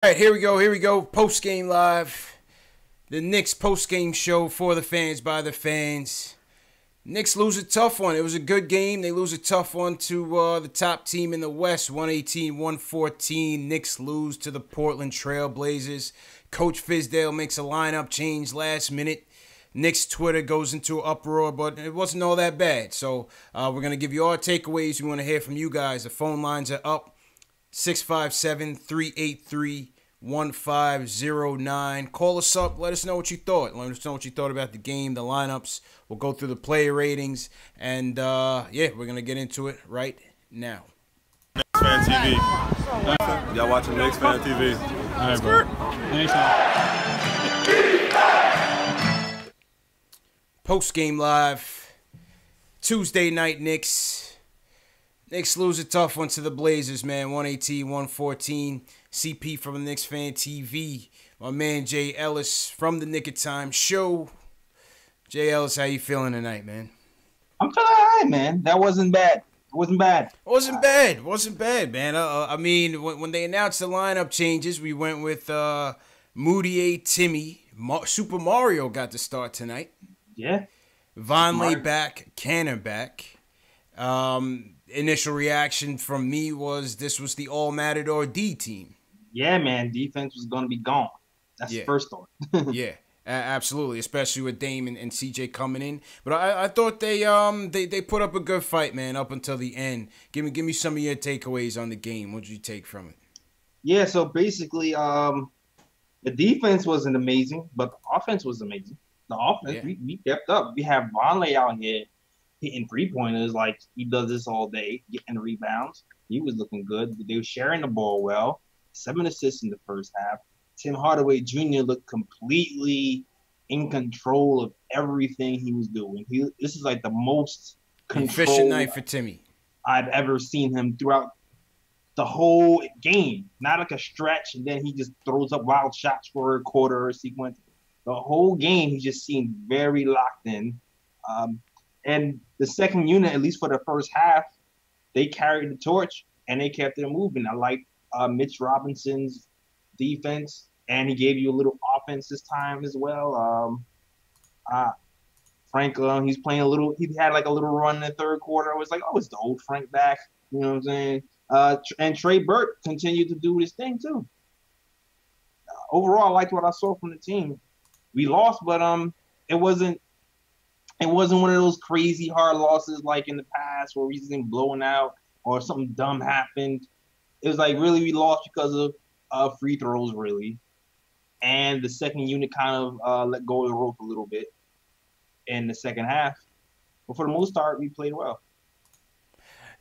All right, here we go. Here we go. Post game live. The Knicks post game show for the fans by the fans. Knicks lose a tough one. It was a good game. They lose a tough one to the top team in the West, 118-114. Knicks lose to the Portland Trail Blazers. Coach Fizdale makes a lineup change last minute. Knicks Twitter goes into an uproar, but it wasn't all that bad. So we're going to give you our takeaways. We want to hear from you guys. The phone lines are up. 657-383-1509. Call us up. Let us know what you thought. Let us know what you thought about the game, the lineups. We'll go through the player ratings. And, we're going to get into it right now. Knicks Fan TV. Y'all watching Knicks Fan TV. All right, bro. Anytime. Post-game live. Tuesday night Knicks. Knicks lose a tough one to the Blazers, man. 118-114. CP from the Knicks Fan TV. My man Jay Ellis from the Nick of Time Show. Jay Ellis, how you feeling tonight, man? I'm feeling all right, man. That wasn't bad. It wasn't bad. Wasn't bad, man. I mean, when they announced the lineup changes, we went with Moutier, Timmy. Super Mario got to start tonight. Yeah. Vonleh back, Cannon back. Initial reaction from me was this was the all Matador D team. Yeah, man. Defense was going to be gone. That's the first thought. Yeah, absolutely, especially with Dame and CJ coming in. But I thought they put up a good fight, man, up until the end. Give me some of your takeaways on the game. What did you take from it? Yeah, so basically, the defense wasn't amazing, but the offense was amazing. The offense, we kept up. We have Vonleh out here hitting three-pointers like he does this all day, getting rebounds. He was looking good. They were sharing the ball well. 7 assists in the first half. Tim Hardaway Jr. looked completely in control of everything he was doing. This is like the most efficient night for Timmy I've ever seen him throughout the whole game. Not like a stretch, and then he just throws up wild shots for a quarter or a sequence. The whole game, he just seemed very locked in. And the second unit, at least for the first half, they carried the torch and they kept it moving. I like Mitch Robinson's defense, and he gave you a little offense this time as well. Frank, he's playing a little. He had like a little run in the third quarter. I was like, oh, it's the old Frank back. You know what I'm saying? And Trey Burke continued to do his thing too. Overall, I liked what I saw from the team. We lost, but it wasn't one of those crazy hard losses like in the past where we just been blown out or something dumb happened. It was like really we lost because of free throws, really. And the second unit kind of let go of the rope a little bit in the second half. But for the most part, we played well.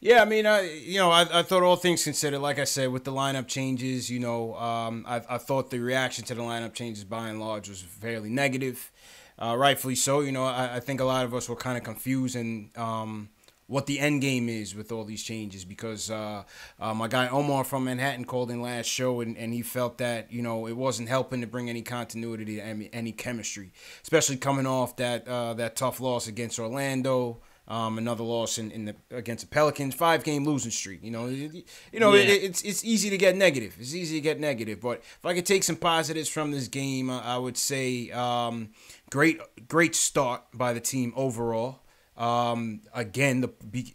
Yeah, I mean, I thought all things considered, like I said, with the lineup changes, I thought the reaction to the lineup changes by and large was fairly negative. Rightfully so. I think a lot of us were kind of confused in what the end game is with all these changes because my guy Omar from Manhattan called in last show and he felt that, it wasn't helping to bring any continuity to any chemistry, especially coming off that tough loss against Orlando. Another loss against the Pelicans, 5-game losing streak. It's easy to get negative. It's easy to get negative. But if I could take some positives from this game, I would say great start by the team overall. Again,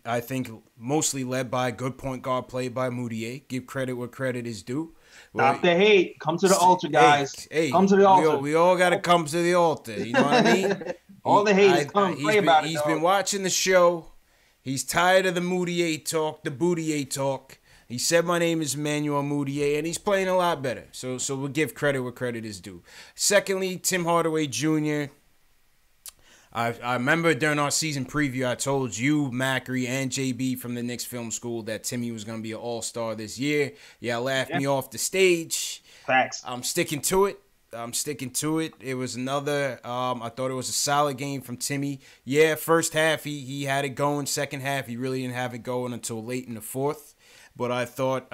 I think mostly led by good point guard play by Moutier. Give credit where credit is due. Stop the hate. Come to the altar, guys. Hey, come to the altar. We all got to come to the altar. You know what I mean? All the haters come pray about it. He's been watching the show. He's tired of the Moutier talk, the Boutier talk. He said my name is Emmanuel Moutier, and he's playing a lot better. So we'll give credit where credit is due. Secondly, Tim Hardaway Jr. I remember during our season preview, I told you, Macri, and JB from the Knicks Film School that Timmy was going to be an all-star this year. Yeah, laughed me off the stage. Facts. I'm sticking to it. It was another, I thought it was a solid game from Timmy. Yeah, first half, he had it going. Second half, he really didn't have it going until late in the fourth. But I thought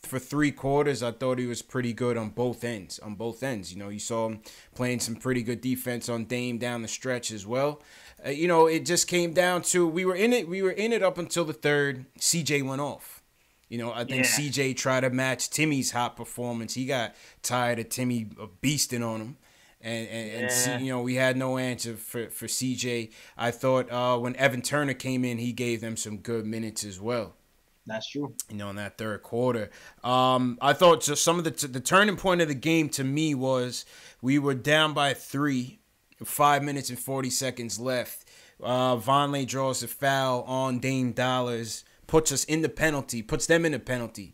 for 3 quarters, I thought he was pretty good on both ends. You saw him playing some pretty good defense on Dame down the stretch as well. It just came down to we were in it up until the third. CJ went off. You know, I think CJ tried to match Timmy's hot performance. He got tired of Timmy beasting on him. And you know, we had no answer for CJ. I thought when Evan Turner came in, he gave them some good minutes as well. That's true. You know, in that third quarter. I thought just some of the turning point of the game to me was we were down by 3, 5 minutes and 40 seconds left. Vonleh draws a foul on Dame Dollars, puts them in the penalty.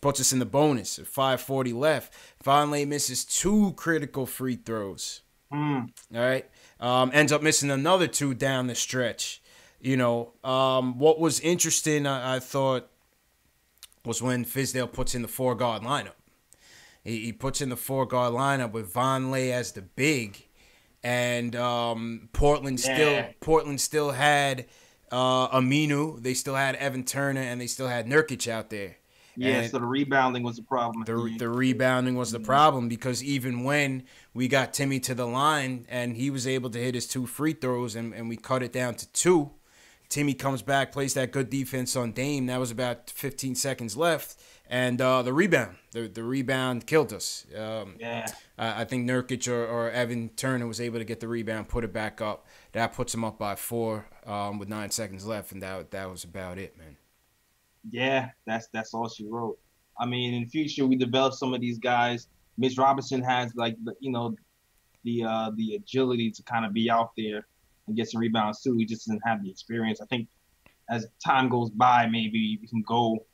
Puts us in the bonus at 5:40 left. Vonleh misses 2 critical free throws. All right. Ends up missing another 2 down the stretch. You know, what was interesting, I thought, was when Fizdale puts in the 4-guard lineup. He puts in the 4-guard lineup with Vonleh as the big, and Portland still had Aminu. They still had Evan Turner, and they still had Nurkic out there. Yeah, so the rebounding was the problem. The rebounding was the problem because even when we got Timmy to the line and he was able to hit his 2 free throws and we cut it down to 2, Timmy comes back, plays that good defense on Dame. That was about 15 seconds left. And the rebound killed us. I think Nurkic or Evan Turner was able to get the rebound, put it back up. That puts him up by 4 with 9 seconds left, and that was about it, man. Yeah, that's all she wrote. I mean, in the future, we develop some of these guys. Mitch Robinson has the agility to kind of be out there and get some rebounds too. He just doesn't have the experience. I think as time goes by, maybe we can go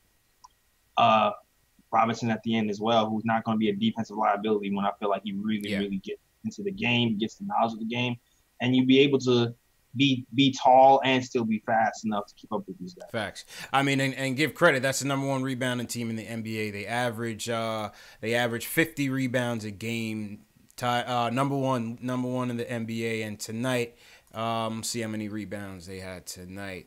Robinson at the end as well, who's not going to be a defensive liability when I feel like he really gets into the game, gets the knowledge of the game, and you'll be able to be tall and still be fast enough to keep up with these guys. Facts. I mean, and give credit. That's the number 1 rebounding team in the NBA. They average 50 rebounds a game. Number one in the NBA. And tonight, see how many rebounds they had tonight.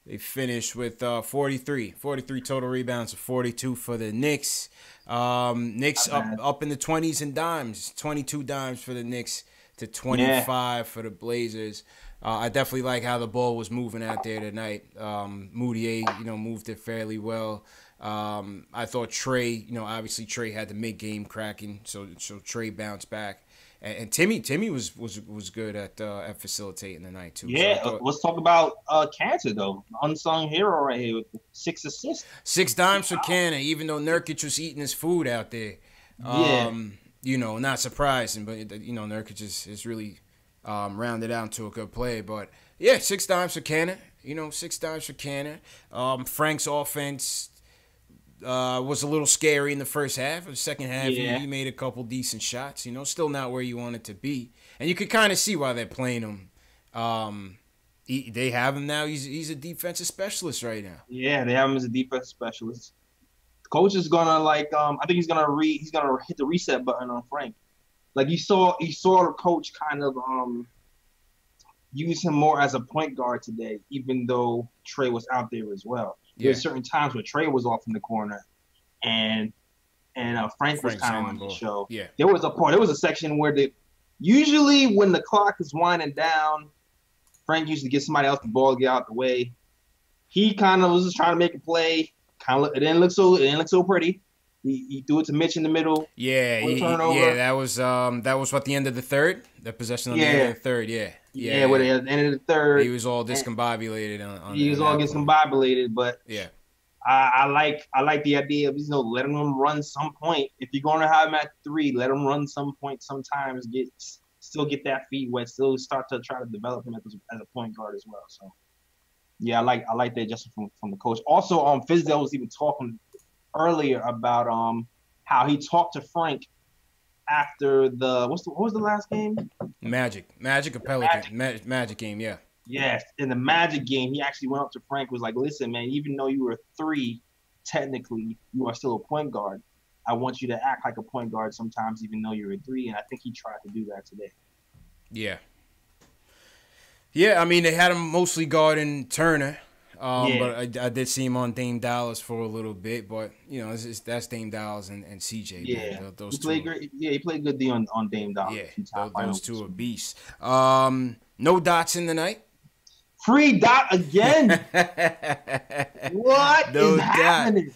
They finished with 43 total rebounds, 42 for the Knicks. Knicks up in the 20s and dimes. 22 dimes for the Knicks to 25 for the Blazers. I definitely like how the ball was moving out there tonight. Moutier, moved it fairly well. I thought Trey, obviously Trey had the mid-game cracking, so Trey bounced back. And Timmy was good at facilitating tonight too. Yeah, so let's talk about Cantor though, unsung hero right here with 6 assists. 6 dimes for Cantor, even though Nurkic was eating his food out there. Not surprising, but Nurkic is really rounded out to a good play. But yeah, 6 dimes for Cantor. 6 dimes for Cantor. Frank's offense was a little scary in the first half. In the second half, he made a couple decent shots. Still not where you want it to be, and you could kind of see why they're playing him. They have him now. He's a defensive specialist right now. Yeah, they have him as a defensive specialist. The coach is gonna I think he's gonna hit the reset button on Frank. Like you saw the coach kind of use him more as a point guard today, even though Trey was out there as well. There's certain times where Trey was off in the corner, and Frank was kind of on the show. Yeah, there was a section where usually when the clock is winding down, Frank usually gets somebody else the ball, get out the way. He kind of was just trying to make a play. It didn't look so pretty. He threw it to Mitch in the middle. Yeah, that was what the end of the third. The possession on the end of the third. Yeah, with the end of the third. He was all discombobulated. He was all discombobulated, but yeah, I like the idea of letting him run some point. If you're going to have him at 3, let him run some point. Sometimes still get that feet wet. Still start to try to develop him as a point guard as well. So yeah, I like the adjustment from the coach. Also, Fizdale was even talking earlier about how he talked to Frank after what was the last game? Magic or Pelican? Magic game, yeah. Yes, in the Magic game, he actually went up to Frank, was like, listen, man, even though you were 3, technically, you are still a point guard. I want you to act like a point guard sometimes, even though you're a 3, and I think he tried to do that today. Yeah. Yeah, I mean, they had him mostly guarding Turner. But I did see him on Dame Dollars for a little bit, but that's Dame Dollars and CJ. Yeah, man. Those he played great. Yeah, he played good D on Dame Dollars. Yeah, those two are beasts. No dots in the night. Free dot again. What is happening?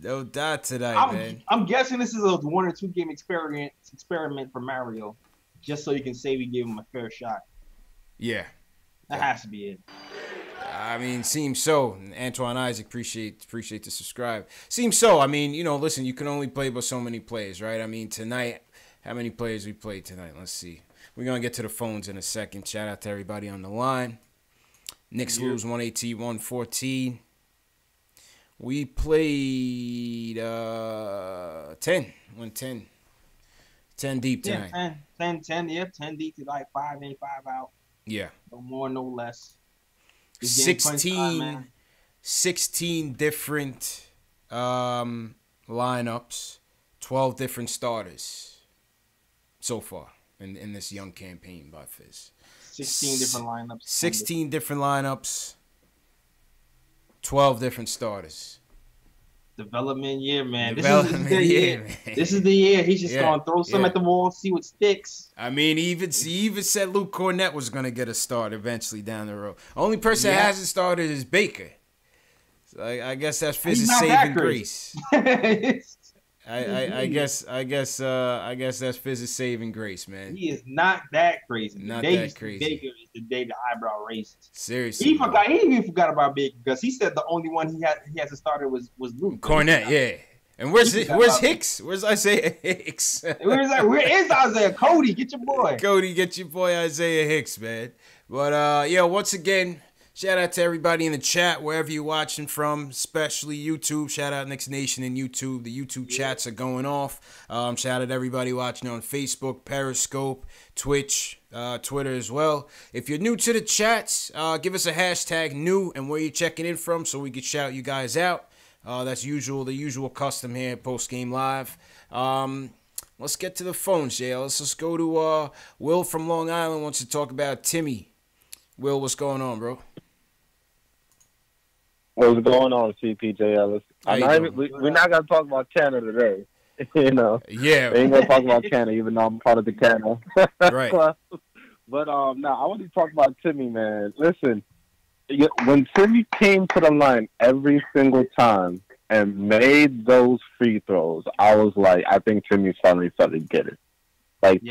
No doubt tonight, man. I'm guessing this is a 1 or 2 game experiment for Mario, just so you can say we gave him a fair shot. Yeah. That has to be it. I mean, seems so. Antoine Isaac, appreciate the subscribe. Seems so. I mean, listen, you can only play with so many players, right? I mean, tonight, how many players we played tonight? Let's see. We're going to get to the phones in a second. Shout out to everybody on the line. Knicks lose 118-114. We played 10. Went 10. 10 deep tonight. Yeah, 10 deep to like 5 in, 5 out. Yeah. No more, no less. 16 different lineups, 12 different starters so far in this young campaign by Fizz. 16 different lineups. 16 different lineups, 12 different starters. Development year, man. Development this is the year. Man. This is the year. He's just gonna throw some at the wall, see what sticks. I mean, he even said Luke Cornett was gonna get a start eventually down the road. Only person that hasn't started is Baker. So I guess that's Fizz's saving grace. I guess that's Fizz's saving grace, man. He is not that crazy. Not that crazy. Baker is the day the eyebrow raises. Seriously, he even forgot about Baker because he said the only one he hasn't started was Luke Cornett. Yeah. And where's Hicks? Where's Isaiah Hicks? Where is Isaiah? Cody, get your boy. Cody, get your boy Isaiah Hicks, man. But once again, shout out to everybody in the chat, wherever you're watching from, especially YouTube. Shout out Knicks Nation and YouTube. The YouTube chats are going off. Shout out to everybody watching on Facebook, Periscope, Twitch, Twitter as well. If you're new to the chats, give us a hashtag new and where you're checking in from so we can shout you guys out. That's the usual custom here at Post Game Live. Let's get to the phones, Jay. Let's just go to Will from Long Island wants to talk about Timmy. Will, what's going on, bro? What's going on, CPJ Ellis? We're not gonna talk about Canada today. Yeah. We ain't gonna talk about Canada, even though I'm part of the Canada. Right. But I want to talk about Timmy, man. Listen, when Timmy came to the line every single time and made those free throws, I was like, I think Timmy's finally started to get it.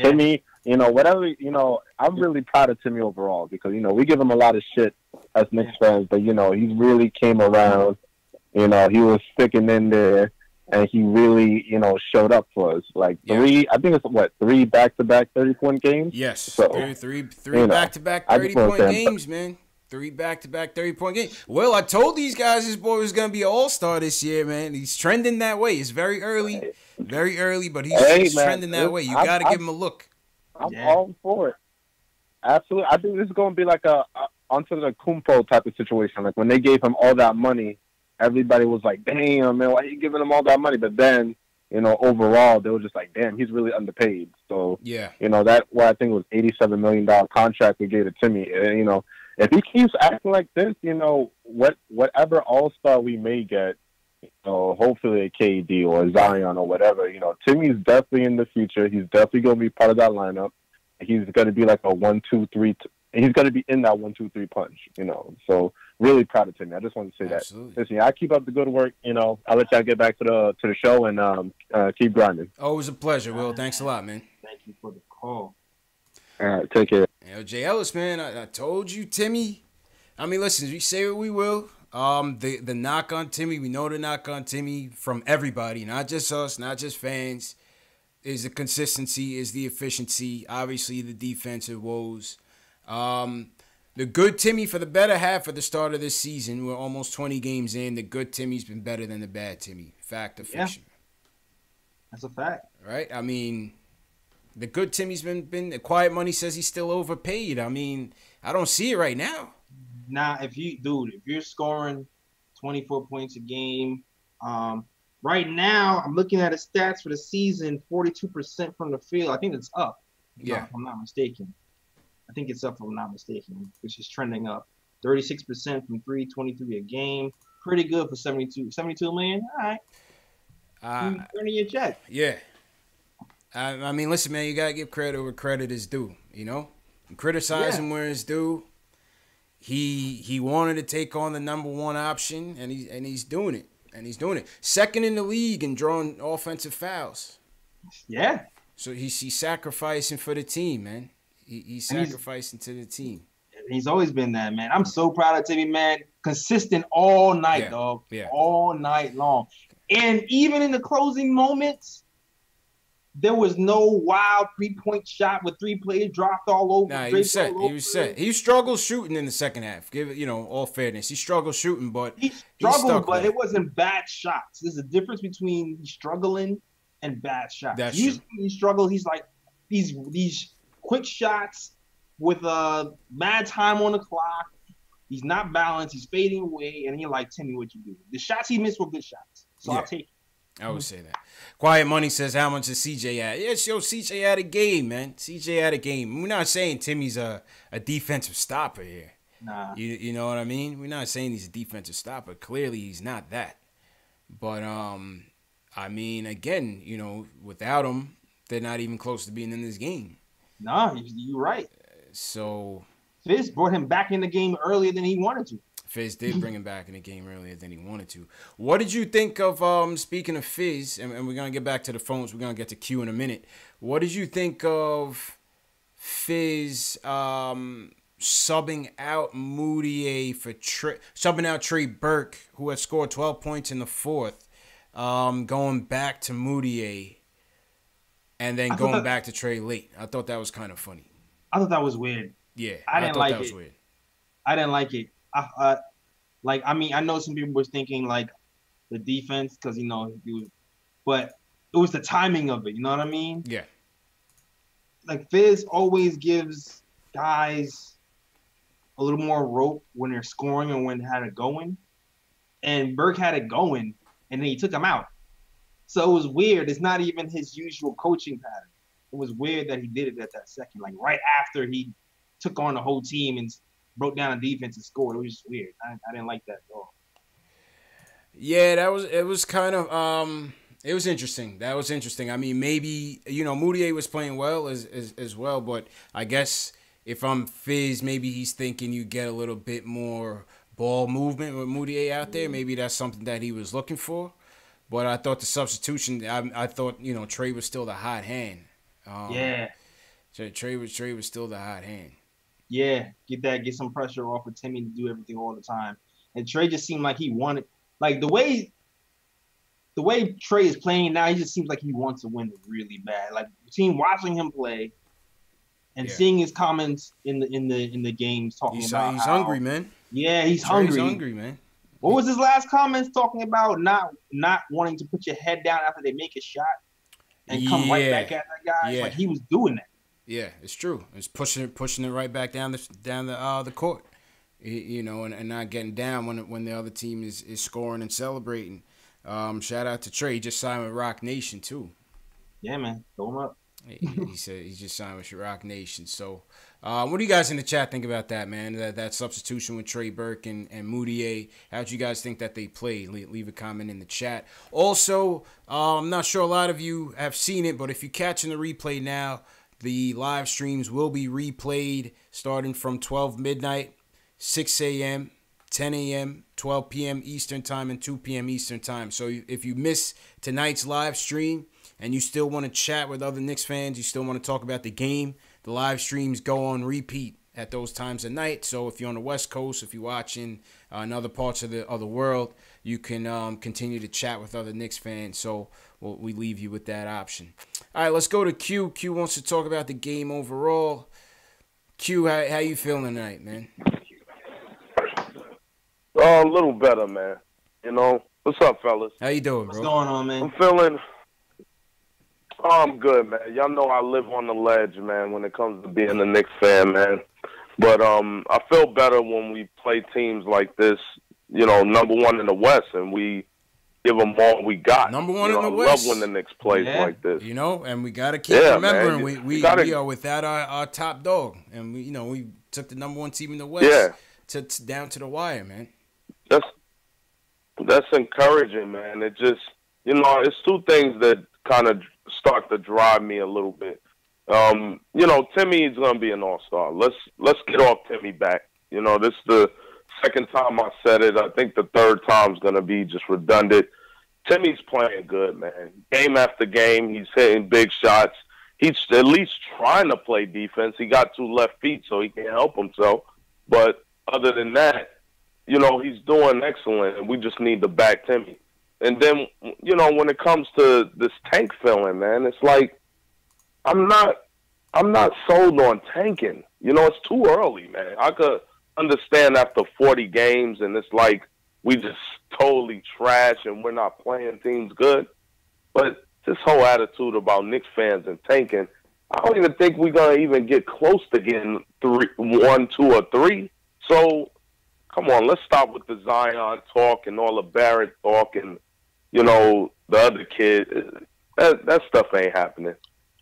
Timmy, I'm really proud of Timmy overall because, we give him a lot of shit as Knicks fans, but, he really came around. He was sticking in there, and he really, showed up for us. I think it's, 3 back-to-back 30-point games? Yes. So, three back-to-back 30-point games, man. 3 back-to-back 30-point games. Well, I told these guys this boy was going to be an all-star this year, man. He's trending that way. It's very early, but he's trending that way. You got to give him a look. I'm all for it. Absolutely. I think this is going to be like a onto the Kumpo type of situation. Like when they gave him all that money, everybody was like, damn, man, why are you giving him all that money? But then, overall, they were just like, damn, he's really underpaid. So, that what I think was $87 million contract we gave to Timmy. If he keeps acting like this, whatever all-star we may get, hopefully a KD or a Zion or whatever, Timmy's definitely in the future. He's definitely going to be part of that lineup. He's going to be like a 1-2-3. He's going to be in that 1-2-3 punch, So really proud of Timmy. I just want to say Absolutely. that. Listen, I keep up the good work. I'll let y'all get back to the show and keep grinding. Always a pleasure, Will. Thanks a lot, man. Thank you for the call. All right, take care. Jay Ellis, man, I told you, Timmy. I mean, listen, we say what we will. The knock on Timmy, we know the knock on Timmy from everybody, not just us, not just fans, is the consistency, is the efficiency, obviously the defensive woes. The good Timmy for the better half of the start of this season, we're almost 20 games in, the good Timmy's been better than the bad Timmy. Fact or fiction? That's a fact. Right? I mean, the good Timmy's been Quiet Money says he's still overpaid. I mean, I don't see it right now. Now, if you're scoring 24 points a game, right now I'm looking at his stats for the season, 42% from the field. I think it's up. Yeah. If I'm not mistaken. I think it's up if I'm not mistaken, which is trending up. 36% from 3, 23 a game. Pretty good for 72 million. All right. Earning your check. Yeah. I mean, listen, man, you got to give credit where credit is due, Criticize him where it's due. He wanted to take on the number one option, and he's doing it. And he's doing it. Second in the league in drawing offensive fouls. Yeah. So he's sacrificing for the team, man. He's sacrificing to the team. He's always been that, man. I'm so proud of Timmy, man. Consistent all night, dog. Yeah. All night long. And even in the closing moments, there was no wild 3-point shot with 3 players dropped all over. Nah, he was set. He was set. He struggled shooting in the second half. Give it, all fairness. He struggled shooting, but he struggled, but it wasn't bad shots. There's a difference between struggling and bad shots. That's usually true. When he struggles, he's like these quick shots with mad time on the clock. He's not balanced. He's fading away, and you're like, Timmy, what you do? The shots he missed were good shots, so I'll take it. I would say that. Quiet Money says, how much is CJ at? Yes, CJ had a game, man. CJ had a game. We're not saying Timmy's a defensive stopper here. Nah. You know what I mean? We're not saying he's a defensive stopper. Clearly, he's not that. But, I mean, again, without him, they're not even close to being in this game. Nah, you're right. So Fizz brought him back in the game earlier than he wanted to. Fizz did bring him back in the game earlier than he wanted to. What did you think of, speaking of Fizz, and we're going to get back to the phones. We're going to get to Q in a minute. What did you think of Fizz subbing out Moutier subbing out Trey Burke, who had scored 12 points in the fourth, going back to Moutier, and then going back to Trey late? I thought that was kind of funny. I thought that was weird. Yeah, I didn't like that was it. Weird. I didn't like it. I know some people were thinking like the defense because but it was the timing of it. You know what I mean? Yeah. Like Fizz always gives guys a little more rope when they're scoring and when they had it going, and Burke had it going, and then he took him out. So it was weird. It's not even his usual coaching pattern. It was weird that he did it at that second, like right after he took on the whole team and broke down the defense and scored. It was just weird. I didn't like that at all. Yeah, it was kind of it was interesting. That was interesting. I mean, maybe Moutier was playing well as well, but I guess if I'm Fizz, maybe he's thinking you get a little bit more ball movement with Moutier out there. Maybe that's something that he was looking for. But I thought the substitution, I thought Trey was still the hot hand. Yeah. Trey was still the hot hand. Yeah, get some pressure off of Timmy to do everything all the time. And Trey just seemed like he wanted, like the way Trey is playing now, he just seems like he wants to win really bad. Like between watching him play and seeing his comments in the games talking about he's hungry, man. Yeah, he's Trey's hungry. hungry, man. What was his last comments talking about? Not wanting to put your head down after they make a shot and come right back at that guy. Yeah. Like he was doing that. Yeah, it's true. It's pushing it right back down the court, and not getting down when the other team is scoring and celebrating. Shout out to Trey. He just signed with Rock Nation too. Yeah, man, throw him up. He said he just signed with Rock Nation. So, what do you guys in the chat think about that, man? That substitution with Trey Burke and Moutier. How'd you guys think that they played? Leave a comment in the chat. Also, I'm not sure a lot of you have seen it, but if you're catching the replay now, the live streams will be replayed starting from 12 midnight, 6 a.m., 10 a.m., 12 p.m. Eastern Time, and 2 p.m. Eastern Time. So if you miss tonight's live stream and you still want to chat with other Knicks fans, you still want to talk about the game, the live streams go on repeat at those times of night. So if you're on the West Coast, if you're watching in other parts of the world, you can continue to chat with other Knicks fans. So we leave you with that option. All right, let's go to Q. Q wants to talk about the game overall. Q, how you feeling tonight, man? A little better, man. What's up, fellas? How you doing, bro? What's going on, man? I'm feeling. I'm good, man. Y'all know I live on the ledge, man, when it comes to being a Knicks fan, man. But I feel better when we play teams like this, number one in the West, and we give them all we got. Number one in the I West. love when the Knicks plays like this. And we got to keep remembering we are without our top dog. And, we took the number one team in the West down to the wire, man. That's encouraging, man. It just, it's two things that kind of start to drive me a little bit. Timmy is going to be an all-star. Let's get off Timmy back. This is the second time I said it. I think the third time's going to be just redundant. Timmy's playing good, man. Game after game, he's hitting big shots. He's at least trying to play defense. He got 2 left feet, so he can't help himself. But other than that, you know, he's doing excellent, and we just need to back Timmy. And then, you know, when it comes to this tank filling, man, it's like I'm not sold on tanking. You know, it's too early, man. I could understand after 40 games, and it's like we just totally trash and we're not playing teams good. But this whole attitude about Knicks fans and tanking, I don't even think we're going to even get close to getting 1, 2, or 3. So, come on, let's stop with the Zion talk and all the Barrett talk and, you know, the other kid. That stuff ain't happening.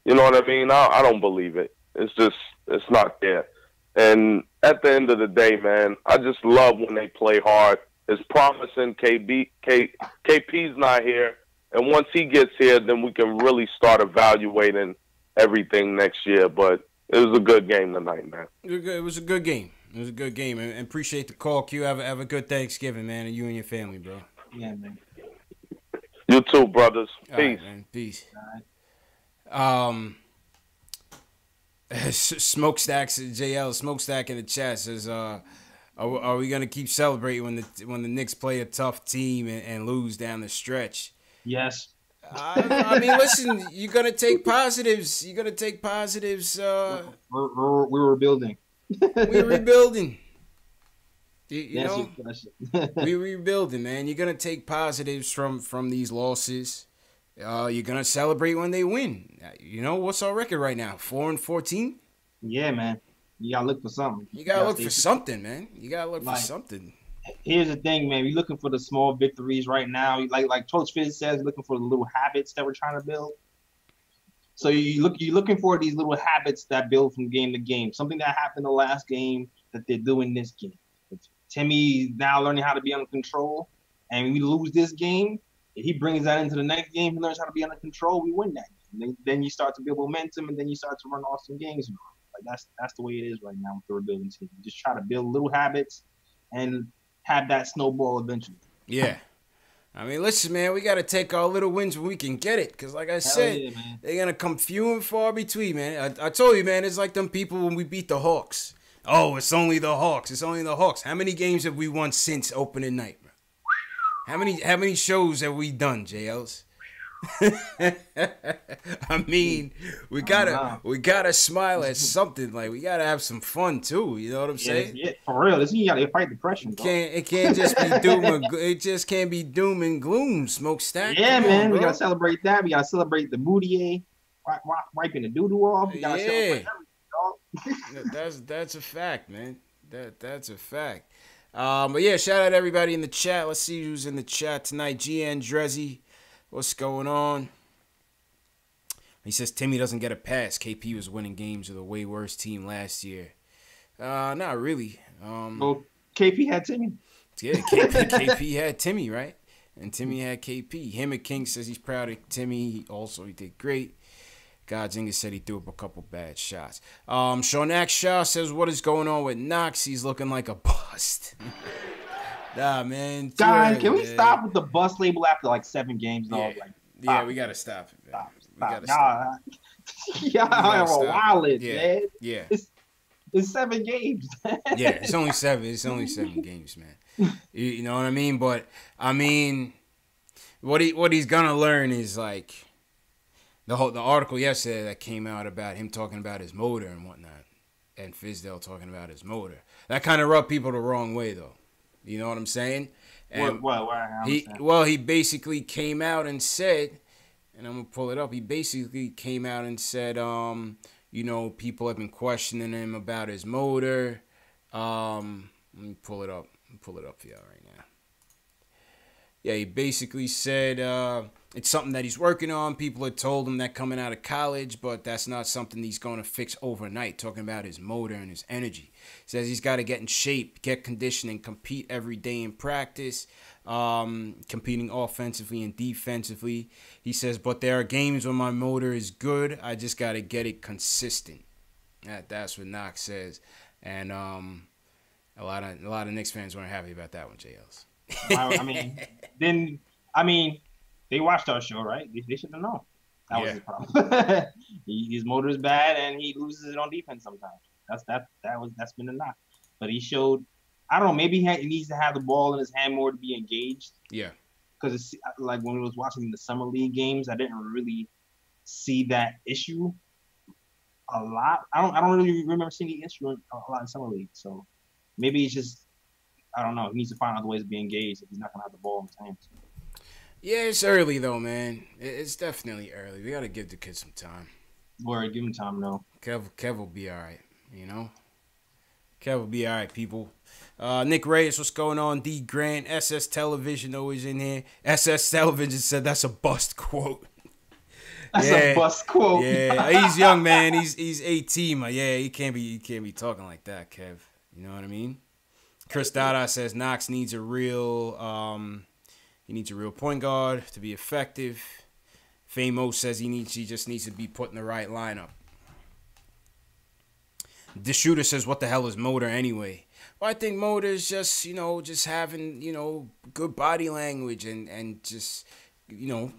You know what I mean? I don't believe it. It's not there. And at the end of the day, man, I just love when they play hard. It's promising. KP's not here. And once he gets here, then we can really start evaluating everything next year. But it was a good game tonight, man. It was a good game. It was a good game. And appreciate the call, Q. Have a good Thanksgiving, man, and you and your family, bro. Yeah, man. You too, brothers. Peace. All right, man. Peace. All right. Smokestacks, JL Smokestack in the chat says, are we gonna keep celebrating when the Knicks play a tough team and lose down the stretch? Yes. I mean, listen, you're gonna take positives. You're gonna take positives. We're rebuilding. We're rebuilding. You That's know, your question. we're rebuilding, man. You're gonna take positives from these losses. You're gonna celebrate when they win. You know, what's our record right now? 4-14. Yeah, man. You gotta look for something. You gotta look for something, man. You gotta look for something. Here's the thing, man. We're looking for the small victories right now. Like Coach Fizz says, looking for the little habits that we're trying to build. So you're looking for these little habits that build from game to game. Something that happened the last game that they're doing this game. Timmy now learning how to be under control, and we lose this game. If he brings that into the next game, he learns how to be under control, we win that game. Then you start to build momentum, and then you start to run awesome games. Like that's the way it is right now with the rebuilding team. You just try to build little habits and have that snowball eventually. Yeah. I mean, listen, man, we got to take our little wins when we can get it. Because like I said, they're going to come few and far between, man. I told you, man, it's like them people when we beat the Hawks. Oh, it's only the Hawks. It's only the Hawks. How many games have we won since opening night, bro? How many shows have we done, JLs? I mean, we gotta smile at something. Like, we gotta have some fun too. You know what I'm saying? Yeah, for real. You gotta fight depression. It can't just be doom and it just can't be doom and gloom. Smokestack. Yeah, man. We gotta celebrate that. We gotta celebrate the Moutier wiping the doo doo off. We gotta celebrate everything, dog. That's a fact, man. That's a fact. But yeah, shout out to everybody in the chat. Let's see who's in the chat tonight. GN Drezzy, what's going on? He says Timmy doesn't get a pass. KP was winning games with a way worse team last year. Not really. Well, KP had Timmy. Yeah, KP had Timmy, right? And Timmy had KP. Him and King says he's proud of Timmy. He did great. Godzinga said he threw up a couple bad shots. Shonak Shah says, what is going on with Knox? He's looking like a bust. Nah, man. Guys, can we stop with the bust label after like 7 games? Yeah, we got to stop it, man. Stop. Y'all are wild, man. Yeah. It's 7 games. Yeah, it's only 7. It's only 7 games, man. You know what I mean? But, I mean, what he's going to learn is like, the article yesterday that came out about him talking about his motor and whatnot, and Fizdale talking about his motor. That kind of rubbed people the wrong way, though. You know what I'm saying? And he basically came out and said, and I'm gonna pull it up. He basically came out and said, you know, people have been questioning him about his motor. Let me pull it up. Pull it up for y'all right now. Yeah, he basically said it's something that he's working on. People had told him that coming out of college, but that's not something he's going to fix overnight, talking about his motor and his energy. He says he's got to get in shape, get conditioning, compete every day in practice, competing offensively and defensively. He says, but there are games when my motor is good. I just got to get it consistent. That's what Knox says. And A lot of Knicks fans weren't happy about that one, JLs. I mean, they watched our show, right? They should have known. That was his problem. His motor is bad, and he loses it on defense sometimes. That's been the knock. But he showed. I don't know. Maybe he needs to have the ball in his hand more to be engaged. Yeah. Because it's like when we was watching the summer league games, I didn't really see that issue a lot. I don't really remember seeing the issue a lot in summer league. So maybe it's just I don't know. He needs to find other ways to be engaged if he's not gonna have the ball in his hands. Yeah, it's early though, man. It's definitely early. We gotta give the kid some time. Word, give him time, though. Kev will be all right. You know, Kev will be all right, people. Nick Reyes, what's going on? D Grant, SS Television always in here. SS Television said that's a bust quote. That's a bust quote. Yeah, he's young, man. He's 18, man. Yeah, he can't be talking like that, Kev. You know what I mean? Chris Dada says Knox needs a real point guard to be effective. Famo says he just needs to be put in the right lineup. The shooter says, what the hell is Motor anyway? Well, I think Motor is just, just having, good body language and just, giving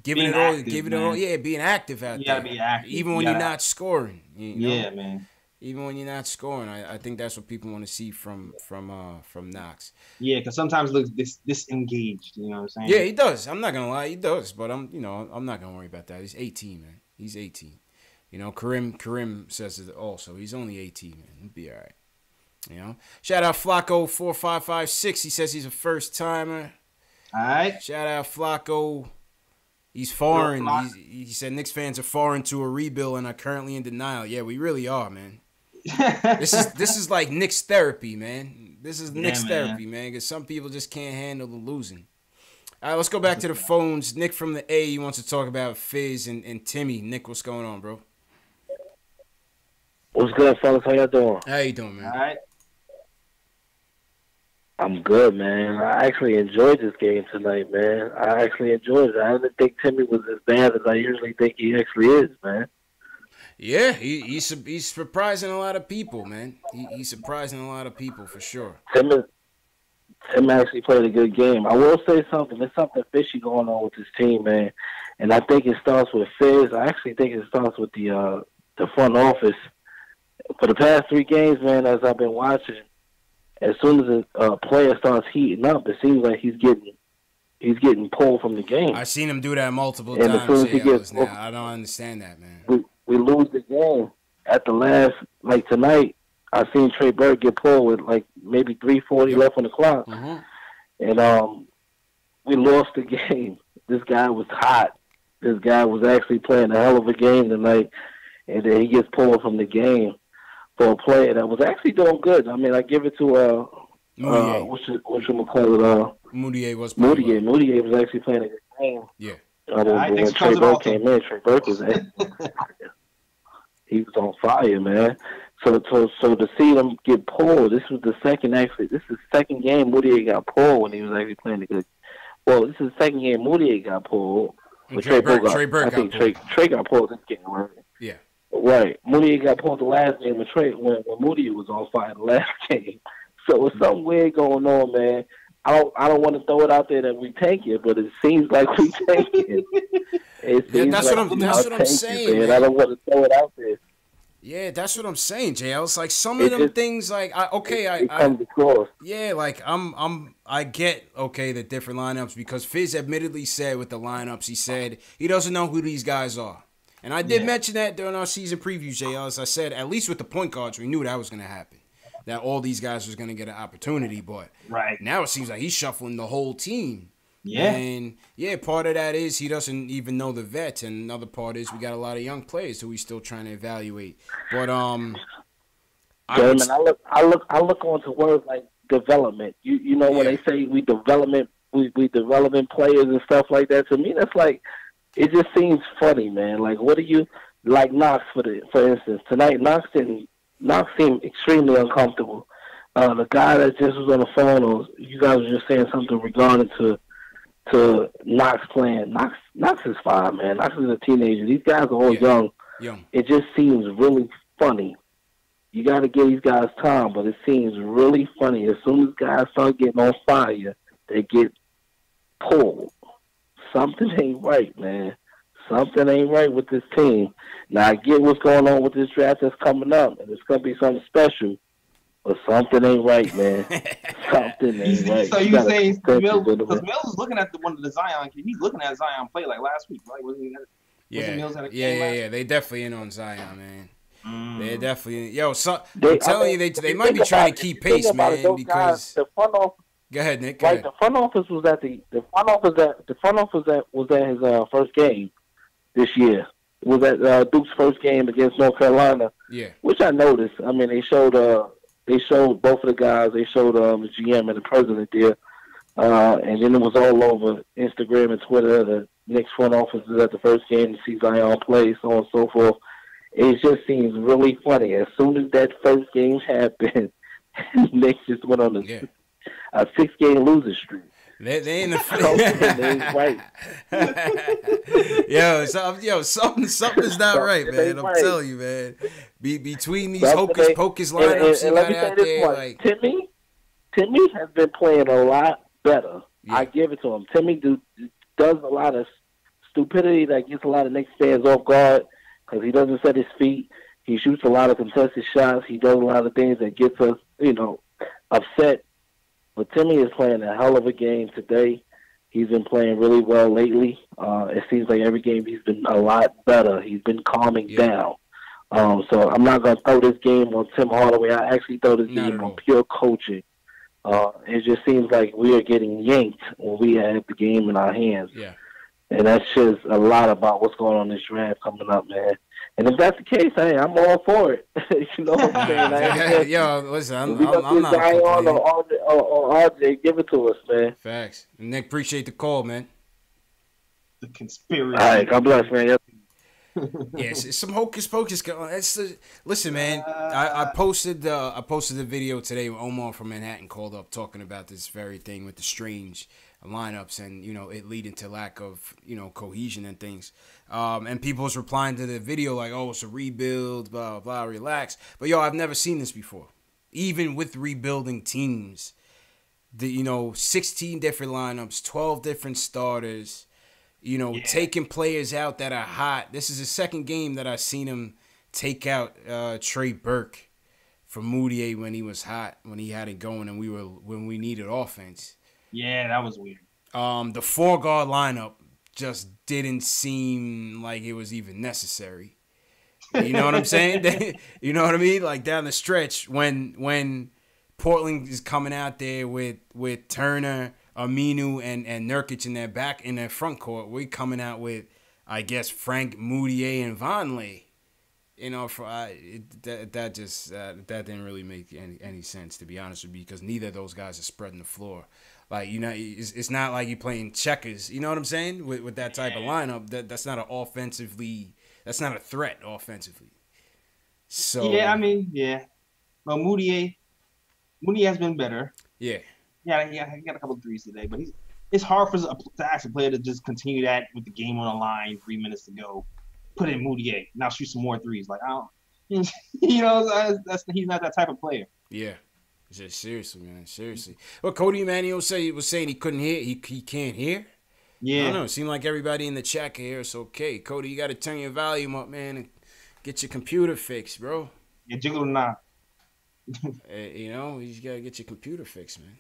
it all. Yeah, being active out there. You gotta be active. Even when you're not scoring. Yeah, man. Even when you're not scoring, I think that's what people want to see from Knox. Yeah, because sometimes he looks disengaged. You know what I'm saying? Yeah, he does. I'm not gonna lie, he does. But I'm not gonna worry about that. He's 18, man. He's 18. Karim says it also. He's only 18, man. He'll be all right. Shout out Flacco 4556. He says he's a first timer. All right. Shout out Flacco. He's foreign. He said Knicks fans are foreign to a rebuild and are currently in denial. Yeah, we really are, man. This is like Knicks therapy, man. This is Knicks therapy, man, because some people just can't handle the losing. All right, let's go back to the phones. Nick from the A, he wants to talk about Fizz and Timmy. Nick, what's going on, bro? What's good, fellas? How y'all doing? How you doing, man? All right. I'm good, man. I actually enjoyed this game tonight, man. I actually enjoyed it. I didn't think Timmy was as bad as I usually think he actually is, man. Yeah, he's surprising a lot of people, man. He's surprising a lot of people for sure. Tim actually played a good game. I will say something. There's something fishy going on with this team, man. And I think it starts with Fizz. I actually think it starts with the front office. For the past 3 games, man, as I've been watching, as soon as a player starts heating up, it seems like he's getting pulled from the game. I've seen him do that multiple times. As soon as he gets now. I don't understand that, man. We lose the game at the last, like tonight. I seen Trey Burke get pulled with like maybe 3:40 left on the clock, and we lost the game. This guy was hot. This guy was actually playing a hell of a game tonight, and then he gets pulled from the game for a player that was actually doing good. I mean, I give it to Moutier was actually playing a good game. Yeah. When Trey Burke came in, Trey Burke was he was on fire, man. So to see them get pulled, this is the second game Moutier got pulled when he was actually playing a good. Well, this is the second game Moutier got pulled. Trey Burke got pulled. Trey got pulled this game, right? Yeah. Right. Moutier got pulled the last game when Moutier was on fire the last game. So it's something weird going on, man. I don't want to throw it out there that we tank it, but it seems like we tank it. That's what I'm saying, man. I don't want to throw it out there. Yeah, that's what I'm saying, JL. It's like some of them things, like I get the different lineups because Fizz admittedly said with the lineups, he said he doesn't know who these guys are. And I did mention that during our season preview, JL. As I said, at least with the point guards, we knew that was going to happen. That all these guys was going to get an opportunity. But now it seems like he's shuffling the whole team. Yeah. And, part of that is he doesn't even know the vets. And another part is we got a lot of young players who he's still trying to evaluate. But, I look onto words like development. You know when they say we development players and stuff like that, to me that's like, it just seems funny, man. Like, what do you like Knox for instance tonight? Knox seemed extremely uncomfortable. The guy that just was on the phone, you guys were just saying something regarding to Knox playing. Knox is fine, man. Knox is a teenager. These guys are all young. It just seems really funny. you got to give these guys time, but it seems really funny. As soon as guys start getting on fire, they get pulled. Something ain't right, man. Something ain't right with this team. Now, I get what's going on with this draft that's coming up, and it's going to be something special, but something ain't right, man. Something ain't right. So you saying Mills, because Mills is looking at one of the Zion kids. He's looking at Zion play like last week, right? Wasn't he? Yeah. They definitely in on Zion, man. They're definitely in. I'm telling you, they might be trying to keep pace, man. Because the front office. Go ahead, Nick. Go ahead. The front office was at his first game this year. It was at Duke's first game against North Carolina. Yeah. Which I noticed. I mean, they showed both of the guys. They showed the GM and the president there, and then it was all over Instagram and Twitter. The Knicks front office is at the first game to see Zion play, so on and so forth. It just seems really funny. As soon as that first game happened, Knicks just went on a 6-game losing streak. They in the right. Something's not right, man. I'm telling you, man. Between these hocus pocus lineups you got out there, like Timmy has been playing a lot better. Yeah. I give it to him. Timmy does a lot of stupidity that gets a lot of Knicks fans off guard because he doesn't set his feet. He shoots a lot of contested shots. He does a lot of things that gets us, upset. But Timmy is playing a hell of a game today. He's been playing really well lately. It seems like every game he's been a lot better. He's been calming down. So I'm not going to throw this game on Tim Hardaway. I actually throw this game on pure coaching. It just seems like we are getting yanked when we have the game in our hands. Yeah. And that says a lot about what's going on in this draft coming up, man. And if that's the case, hey, I'm all for it. You know what I'm saying? Listen, I'm not Zion or RJ, give it to us, man. Facts. Nick, appreciate the call, man. The conspiracy. All right, God bless, man. Yes, some hocus pocus. Listen, man. I posted the video today when Omar from Manhattan called up talking about this very thing with the strange lineups and it leading to lack of cohesion and things. And people was replying to the video like, "Oh, it's a rebuild, blah blah, relax." But I've never seen this before. Even with rebuilding teams, 16 different lineups, 12 different starters. Taking players out that are hot. This is the second game that I've seen him take out Trey Burke from Moutier when he was hot, when he had it going, and when we needed offense. Yeah, that was weird. The 4-guard lineup just didn't seem like it was even necessary. You know what I'm saying? You know what I mean? Like down the stretch when Portland is coming out there with Turner, Aminu, and Nurkic in their front court, we're coming out with, I guess, Frank, Moutier, and Vonleh. That didn't really make any sense, to be honest with you, because neither of those guys are spreading the floor. Like, it's not like you're playing checkers. You know what I'm saying? With that type of lineup, that's not that's not a threat offensively. So Well, Moutier has been better. Yeah. Yeah, he got a couple of threes today, but it's hard to ask a player to just continue that with the game on the line, 3 minutes to go. Put in Moutier, now shoot some more threes. Like, I don't, he's not that type of player. Yeah, just seriously, man, seriously. Well, Cody Emanuel was saying he couldn't hear, he can't hear. Yeah, I don't know. It seemed like everybody in the chat can hear us okay. Cody, you got to turn your volume up, man, and get your computer fixed, bro. Yeah, jiggle the knob. You just gotta get your computer fixed, man.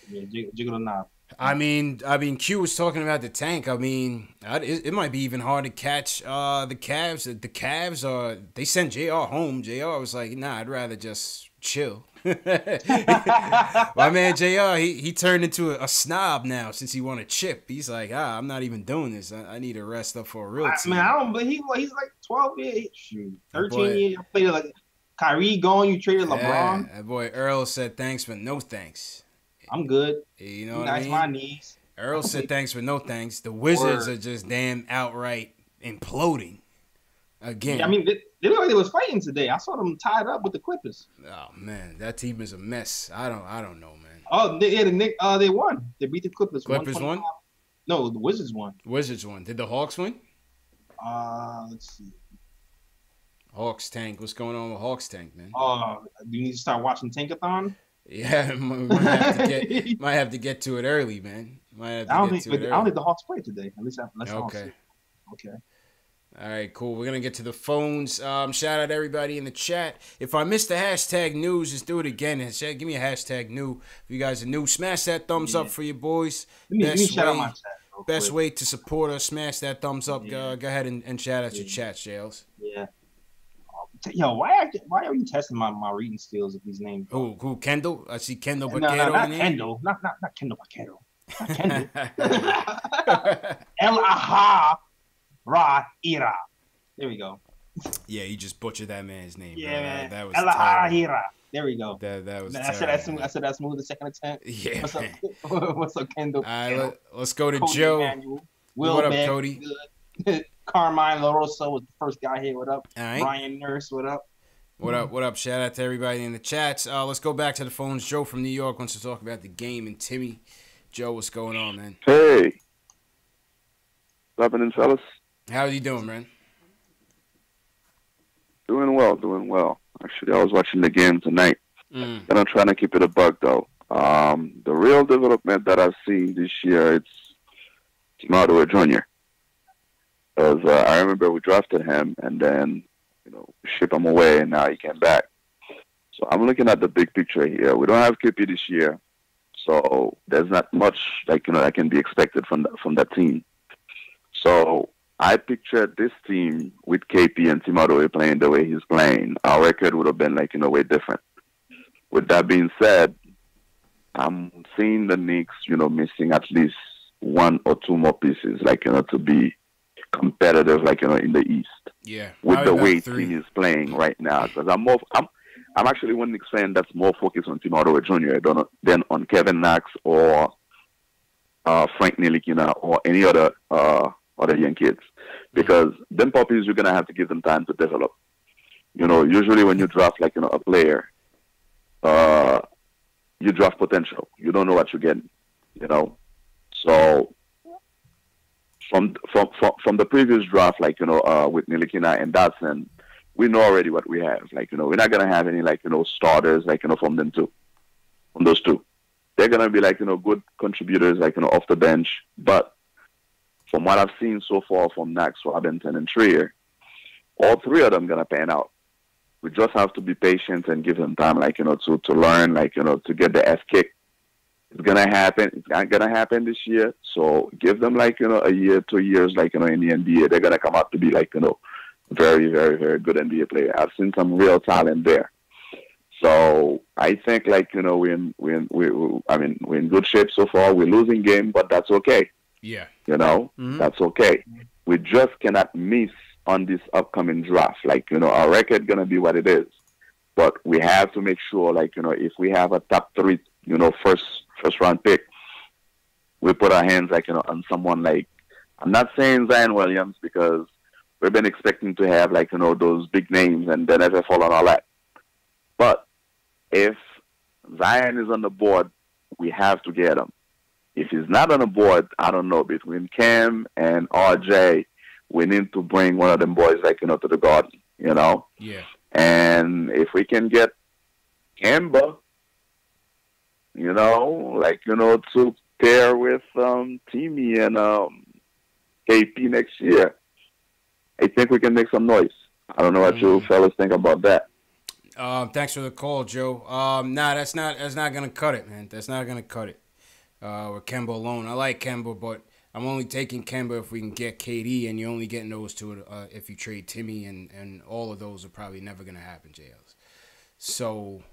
Yeah, jiggle the knob. I mean, Q was talking about the tank. I mean, it might be even hard to catch the Cavs. The Cavs they sent JR home. JR was like, nah, I'd rather just chill. My man JR, he turned into a snob now since he won a chip. He's like, I'm not even doing this. I need to rest up for a real team. I don't believe he's like 12 years, 13 years. Played like Kyrie gone, you traded LeBron. That boy Earl said thanks, but no thanks. I'm good. You know what I mean? My knees. Earl said thanks, but no thanks. The Wizards are just damn outright imploding again. Yeah, I mean, they look like they was fighting today. I saw them tied up with the Clippers. Oh man, that team is a mess. I don't know, man. Oh, the Knicks, they won. They beat the Clippers. Clippers won? No, the Wizards won. Wizards won. Did the Hawks win? Let's see. Hawks Hawks tank. What's going on with Hawks tank, man? Do you need to start watching Tankathon? Yeah, might have to get to it early, man. I don't think the Hawks play today. At least okay. Okay. All right, cool. We're gonna get to the phones. Shout out everybody in the chat. If I missed the hashtag news, just do it again. Give me a hashtag new. If you guys are new, smash that thumbs up for your boys. Let me shout out my chat. Best way to support us, smash that thumbs up. Go ahead and shout out your chat, Jails. Yeah. Yo, why are you testing my reading skills with these names? Who? Kendall? I see Kendall Baquero. No, not Kendall. Not Kendall Baquero. Not Kendall. El-Aha Ra-Ira. There we go. Yeah, you just butchered that man's name. Yeah, man. That was El-Aha-Ira. There we go. That was. I said that smooth the second attempt. Yeah. What's up, Kendall? All right, let's go to Cody Joe. Emmanuel. Will what up, Beck, Cody? Good. Carmine LaRosa was the first guy here. What up? All right. Ryan Nurse. What up? What up? What up? Shout out to everybody in the chats. Let's go back to the phones. Joe from New York wants to talk about the game, and Timmy. Joe, what's going on, man? Hey. What's happening, fellas? How are you doing, man? Doing well. Actually, I was watching the game tonight. And I'm trying to keep it a buck, though. The real development that I've seen this year, it's Tim Hardaway Jr. Because I remember we drafted him and then, ship him away, and now he came back. So I'm looking at the big picture here. We don't have KP this year, so there's not much that can be expected from that team. So I pictured this team with KP and Tim Hardaway playing the way he's playing. Our record would have been way different. With that being said, I'm seeing the Knicks, missing at least one or two more pieces, to be competitive, in the East. Yeah. With the way team is playing right now, because I'm actually one Knicks fan that's more focused on Tim Hardaway Jr. than on Kevin Knox or Frank Ntilikina or any other young kids, because them puppies, you're gonna have to give them time to develop. Usually when you draft a player, you draft potential. You don't know what you're getting. So from the previous draft, with Ntilikina and Dotson, we know already what we have. We're not gonna have any starters from them too, from those two. They're gonna be good contributors off the bench, but from what I've seen so far from Knox, Robinson, and Trier, all three of them gonna pan out. We just have to be patient and give them time, to learn, to get the ass kicked. It's gonna happen. It's not gonna happen this year. So give them a year, 2 years, in the NBA. They're gonna come out to be very, very, very good NBA player. I've seen some real talent there. So I think we're in good shape so far. We're losing game, but that's okay. Yeah. That's okay. We just cannot miss on this upcoming draft. Our record gonna be what it is, but we have to make sure, if we have a top 3, first round pick, we put our hands on someone I'm not saying Zion Williams, because we've been expecting to have those big names and they never fall on our lap. But if Zion is on the board, we have to get him. If he's not on the board, I don't know. Between Cam and RJ, we need to bring one of them boys to the Garden. Yeah. And if we can get Kemba, to pair with Timmy and KP next year, I think we can make some noise. I don't know what you fellas think about that. Thanks for the call, Joe. That's not gonna cut it, man. That's not gonna cut it. With Kemba alone, I like Kemba, but I'm only taking Kemba if we can get KD, and you're only getting those two if you trade Timmy, and all of those are probably never gonna happen, JLs. So,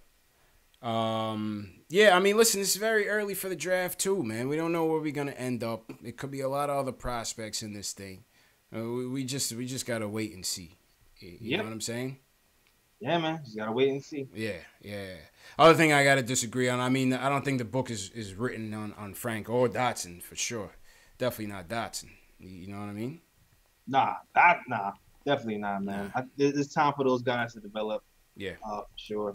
listen, it's very early for the draft too, man. We don't know where we're gonna end up. It could be a lot of other prospects in this thing. We just gotta wait and see. You know what I'm saying? Yeah, man. Just gotta wait and see. Yeah. Other thing I gotta disagree on. I mean, I don't think the book is written on Frank or Dotson for sure. Definitely not Dotson. You know what I mean? Nah, definitely not, man. It's time for those guys to develop. Yeah, for sure.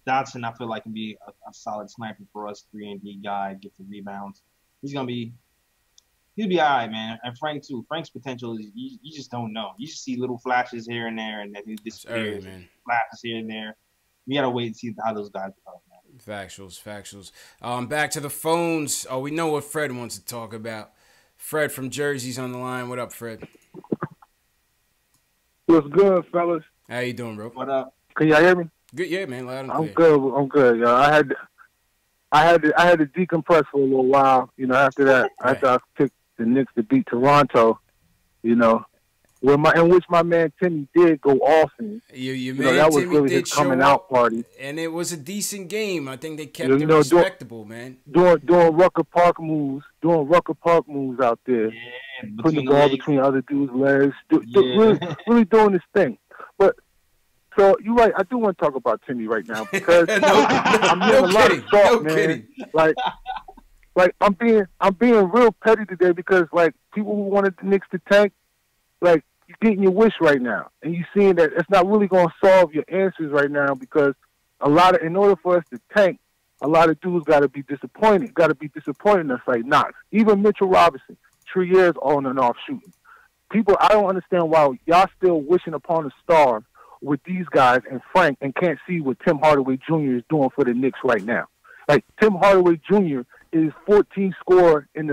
Dotson, I feel like can be a solid sniper for us, 3-and-D guy, get the rebounds. He's gonna be He'll be all right, man. And Frank too. Frank's potential is you just don't know. You just see little flashes here and there, and then he disappears. Man. Flashes here and there. We gotta wait and see how those guys develop, man. Factuals. Back to the phones. Oh, we know what Fred wants to talk about. Fred from Jersey's on the line. What up, Fred? What's good, fellas? How you doing, bro? What up? Can y'all hear me? Good, yeah, man. Loud and I'm clear. good. I'm good. Yo. I had to decompress for a little while. You know, after that, after I picked the Knicks to beat Toronto, you know, in which my man Timmy did go off, and you know, that was really his coming out party. And it was a decent game. I think they kept it respectable, man. Doing Rucker Park moves out there, putting the ball between other dudes' legs, really doing this thing. But so you're right. I do want to talk about Timmy right now because I'm hearing a lot of talk, man. Kidding. Like I'm being real petty today because like people who wanted the Knicks to tank, like you're getting your wish right now, and you're seeing that it's not really going to solve your answers right now because in order for us to tank, a lot of dudes got to be disappointed. Got to be disappointing us like Knox, even Mitchell Robinson, 3 years on and off shooting. People, I don't understand why y'all still wishing upon a star with these guys and Frank and can't see what Tim Hardaway Jr. is doing for the Knicks right now. Like Tim Hardaway Jr. is 14 in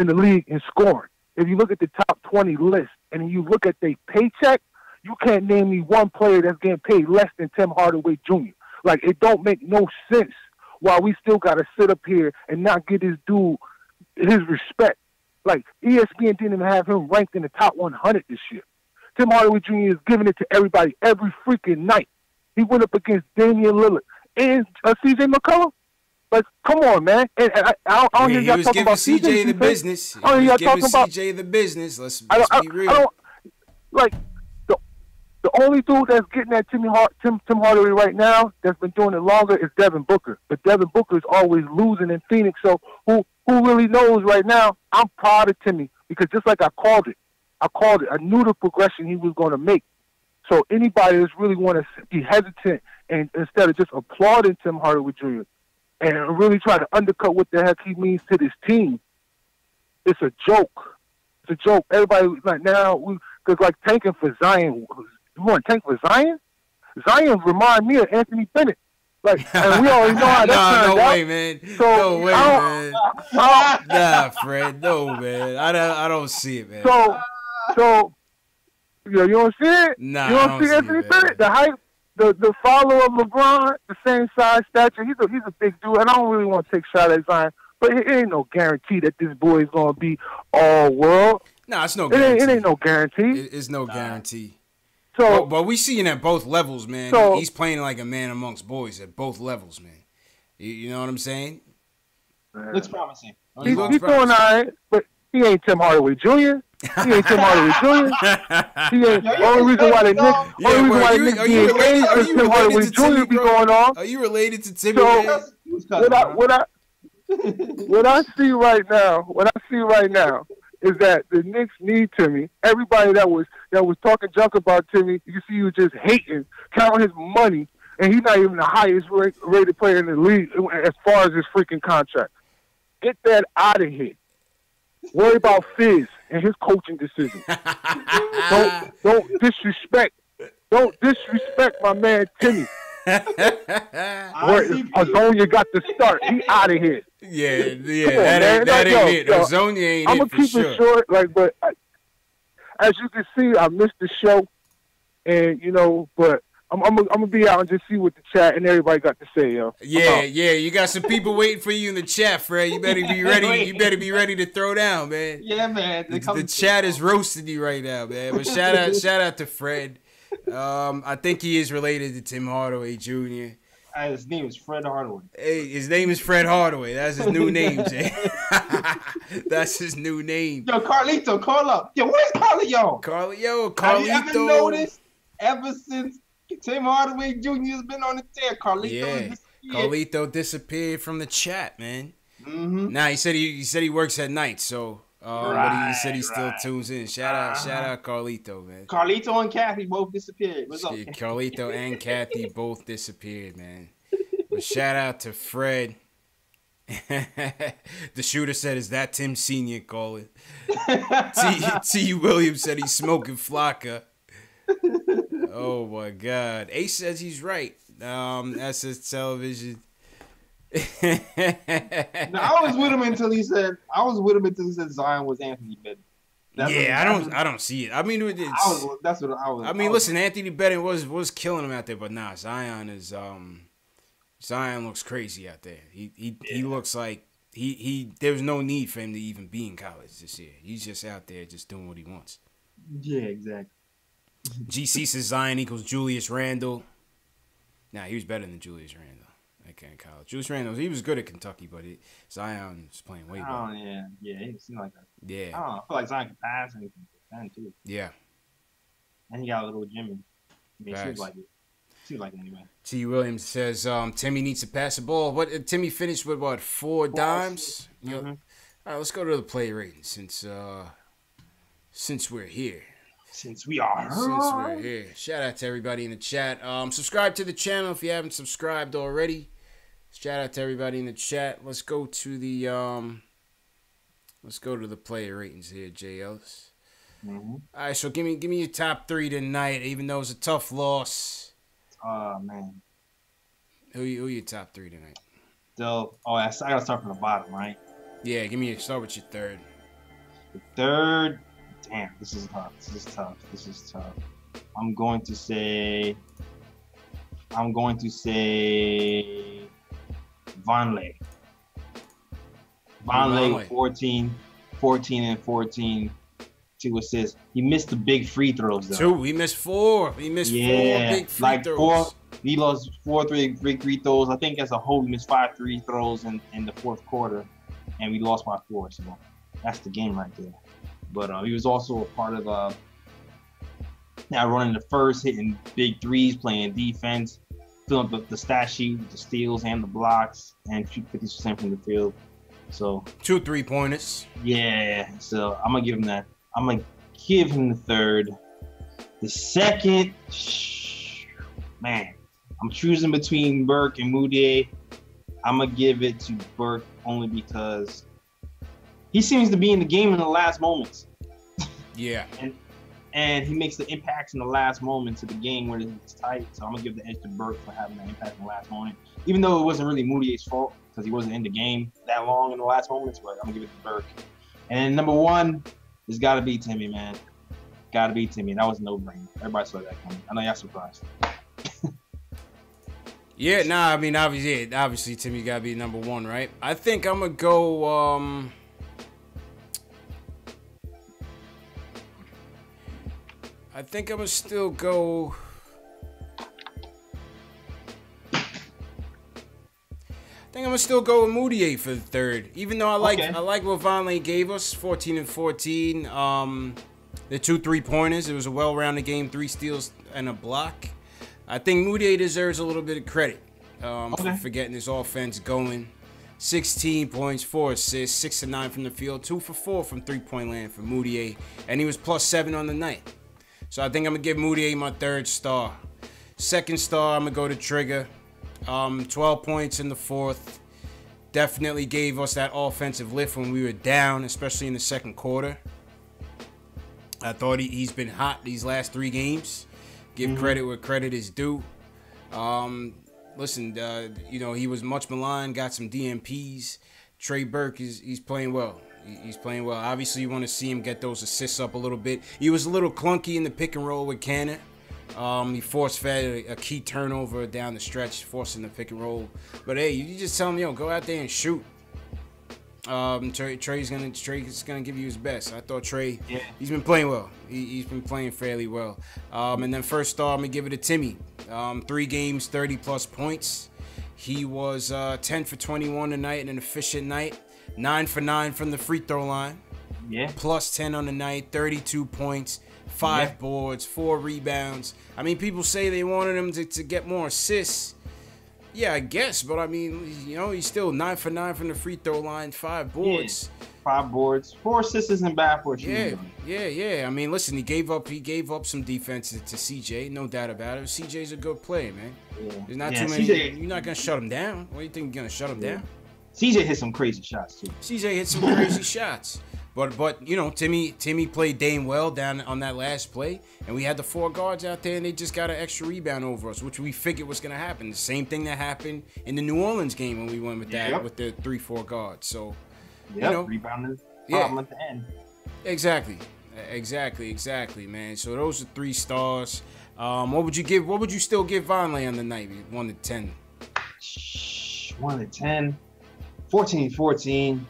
the league in scoring. If you look at the top 20 list and you look at their paycheck, you can't name me one player that's getting paid less than Tim Hardaway Jr. Like it don't make no sense why we still got to sit up here and not give this dude his respect. Like ESPN didn't even have him ranked in the top 100 this year. Tim Hardaway Jr. is giving it to everybody every freaking night. He went up against Damian Lillard and CJ McCollum. Like, come on, man. And I don't hear y'all talking about CJ the business. I don't hear y'all talking about CJ the business. Let's be real. I don't, like, the only dude that's getting at Tim Hardaway right now that's been doing it longer is Devin Booker. But Devin Booker is always losing in Phoenix. So who really knows right now? I'm proud of Timmy because just like I called it. I knew the progression he was going to make. So anybody that's really want to be hesitant and instead of just applauding Tim Hardaway Jr. and really try to undercut what the heck he means to this team, it's a joke. It's a joke. Everybody like now because like tanking for Zion. You want to tank for Zion? Zion remind me of Anthony Bennett. Like, and we already know how that turned out. Way, man. So, no way, man. Nah, Fred. No, man. I don't see it, man. So, you don't see it? Nah, you don't see Anthony Bennett? The height, the follower of LeBron, the same size, stature. He's a big dude, and I don't really want to take a shot at Zion, but it ain't no guarantee that this boy is going to be all world. No, it's no guarantee. It ain't no guarantee. It's no guarantee. So, but we seeing at both levels, man. So, he's playing like a man amongst boys at both levels, man. You know what I'm saying? Looks promising. He's doing all right, but he ain't Tim Hardaway Jr. He ain't Tim Hardaway Jr. He ain't. Only reason why the Knicks being paid is Tim Hardaway Jr. be going on. Are you related to Timmy? So what I see right now is that the Knicks need Timmy. Everybody that was talking junk about Timmy, you see, you just hating, counting his money, and he's not even the highest rated player in the league as far as his freaking contract. Get that out of here. Worry about Fizz and his coaching decisions. Don't disrespect my man Timmy. Azonia got the start. He out of here. Yeah. That ain't it. Azonia ain't I'm it for gonna keep sure. it short, but as you can see, I missed the show, and but I'm gonna be out and just see what the chat and everybody got to say, yo. Yeah. You got some people waiting for you in the chat, Fred. You better be ready. You better be ready to throw down, man. Yeah, man. The chat is roasting you right now, man. But shout out to Fred. I think he is related to Tim Hardaway Jr. His name is Fred Hardaway. Hey, his name is Fred Hardaway. That's his new name, Jay. That's his new name. Yo, Carlito, call up. Yo, where's Carlito? Carlito. Have you ever noticed ever since Tim Hardaway Jr. has been on the tear, Carlito disappeared from the chat, man. Mm-hmm. Nah, he said he works at night, so but he said he still tunes in. Shout out Carlito, man. Carlito and Kathy both disappeared. What's up? Carlito and Kathy both disappeared, man. But shout out to Fred. The shooter said, "Is that Tim Senior calling?" T. Williams said he's smoking Flocka. Oh my God. Ace says he's right. SS Television. No, I was with him until he said Zion was Anthony Bennett. I don't see it. I mean, that's what I was. I mean, listen, Anthony Bennett was killing him out there, but nah, Zion looks crazy out there. He looks like there's no need for him to even be in college this year. He's just out there just doing what he wants. Yeah, exactly. GC says Zion equals Julius Randle. Nah, he was better than Julius Randle. Okay, in college. Julius Randle, he was good at Kentucky, but Zion was playing way better. Oh, yeah. Yeah, he seemed like that. Yeah. I don't know. I feel like Zion can pass and he can defend, too. Yeah. And he got a little Jimmy. I mean, it seems like it. Seems like it anyway. T. Williams says Timmy needs to pass the ball. What Timmy finished with, four dimes? Mm-hmm. All right, let's go to the play rating since we're here. Since we're here. Shout out to everybody in the chat. Subscribe to the channel if you haven't subscribed already. Shout out to everybody in the chat. Let's go to the player ratings here, Jay Ellis. Mm-hmm. All right, so give me your top three tonight, even though it's a tough loss. Oh man. Who your top three tonight? I gotta start from the bottom, right? Yeah, start with your third. The third. Damn, this is tough. I'm going to say Vonleh. Vonleh, 14 and 14, 2 assists. He missed the big free throws though. 2. He missed 4. He missed 4 big free throws. He lost 4 big free throws. I think as a whole, he missed 5 free throws in the fourth quarter, and we lost by 4. So that's the game right there. But he was also a part of running the first, hitting big threes, playing defense, filling up the stat sheet with the steals and the blocks, and shoot 50% from the field. So 2 3-pointers. Yeah. So I'm gonna give him that. I'm gonna give him the third. The second, man, I'm choosing between Burke and Moutier. I'm gonna give it to Burke only because he seems to be in the game in the last moments. Yeah. And he makes the impacts in the last moments of the game when it's tight. So I'm going to give the edge to Burke for having that impact in the last moment. Even though it wasn't really Moutier's fault because he wasn't in the game that long in the last moments, but I'm going to give it to Burke. And then number 1 has got to be Timmy, man. Got to be Timmy. That was a no-brainer. Everybody saw that coming. I know y'all surprised. Yeah, nah, I mean, obviously Timmy got to be number 1, right? I think I'm going to go... I think I'm gonna still go. I think I'm gonna still go with Moutier for the third, even though I like what Vonleh gave us, 14 and 14. The 2 3-pointers. It was a well-rounded game, 3 steals and a block. I think Moutier deserves a little bit of credit for getting his offense going. 16 points, 4 assists, 6 of 9 from the field, 2 for 4 from 3-point land for Moutier, and he was +7 on the night. So I think I'm going to give Moutier my third star. Second star, I'm going to go to Trigger. 12 points in the fourth. Definitely gave us that offensive lift when we were down, especially in the second quarter. I thought he's been hot these last 3 games. Give credit where credit is due. Listen, he was much maligned, got some DMPs. Trey Burke, he's playing well. He's playing well. Obviously, you want to see him get those assists up a little bit. He was a little clunky in the pick and roll with Cannon. He force-fed a key turnover down the stretch, forcing the pick and roll. But, hey, you just tell him, go out there and shoot. Trey's gonna give you his best. I thought Trey, he's been playing well. He's been playing fairly well. And then first star, I'm going to give it to Timmy. 3 games, 30-plus points. He was 10 for 21 tonight in an efficient night. 9 for 9 from the free throw line. Yeah. +10 on the night, 32 points, 5 boards, 4 rebounds. I mean, people say they wanted him to get more assists. Yeah, I guess, but I mean, he's still 9 for 9 from the free throw line, 5 boards. Yeah. 5 boards, 4 assists isn't bad for a shooter. Yeah. I mean, listen, he gave up some defense to CJ, no doubt about it. CJ's a good player, man. Yeah. There's not too many. You're not gonna shut him down. What do you think you're gonna shut him down? CJ hit some crazy shots too. CJ hit some crazy shots. But you know, Timmy played Dame well down on that last play, and we had the 4 guards out there, and they just got an extra rebound over us, which we figured was gonna happen. The same thing that happened in the New Orleans game when we went with that with the 3-4 guards. So you know, rebounding at the end. Exactly, man. So those are 3 stars. What would you still give Vonleh on the night? 1 to 10. 1 to 10. 14-14.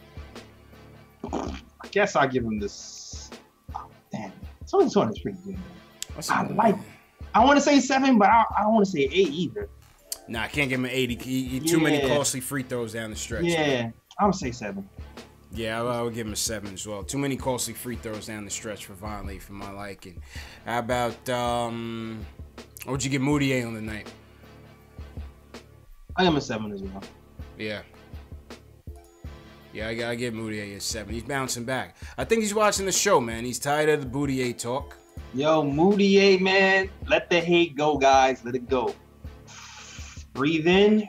I guess I'll give him this. Oh, damn. Some of this pretty good, though. I want to say 7, but I don't want to say 8 either. Nah, I can't give him an 8. He too many costly free throws down the stretch. Yeah, I'm going to say 7. Yeah, I would give him a 7 as well. Too many costly free throws down the stretch for Vonleh for my liking. How about, what would you give Moutier on the night? I give him a 7 as well. Yeah. Yeah, I give Moutier a 7. He's bouncing back. I think he's watching the show, man. He's tired of the Moutier talk. Yo, Moutier, man. Let the hate go, guys. Let it go. Breathe in,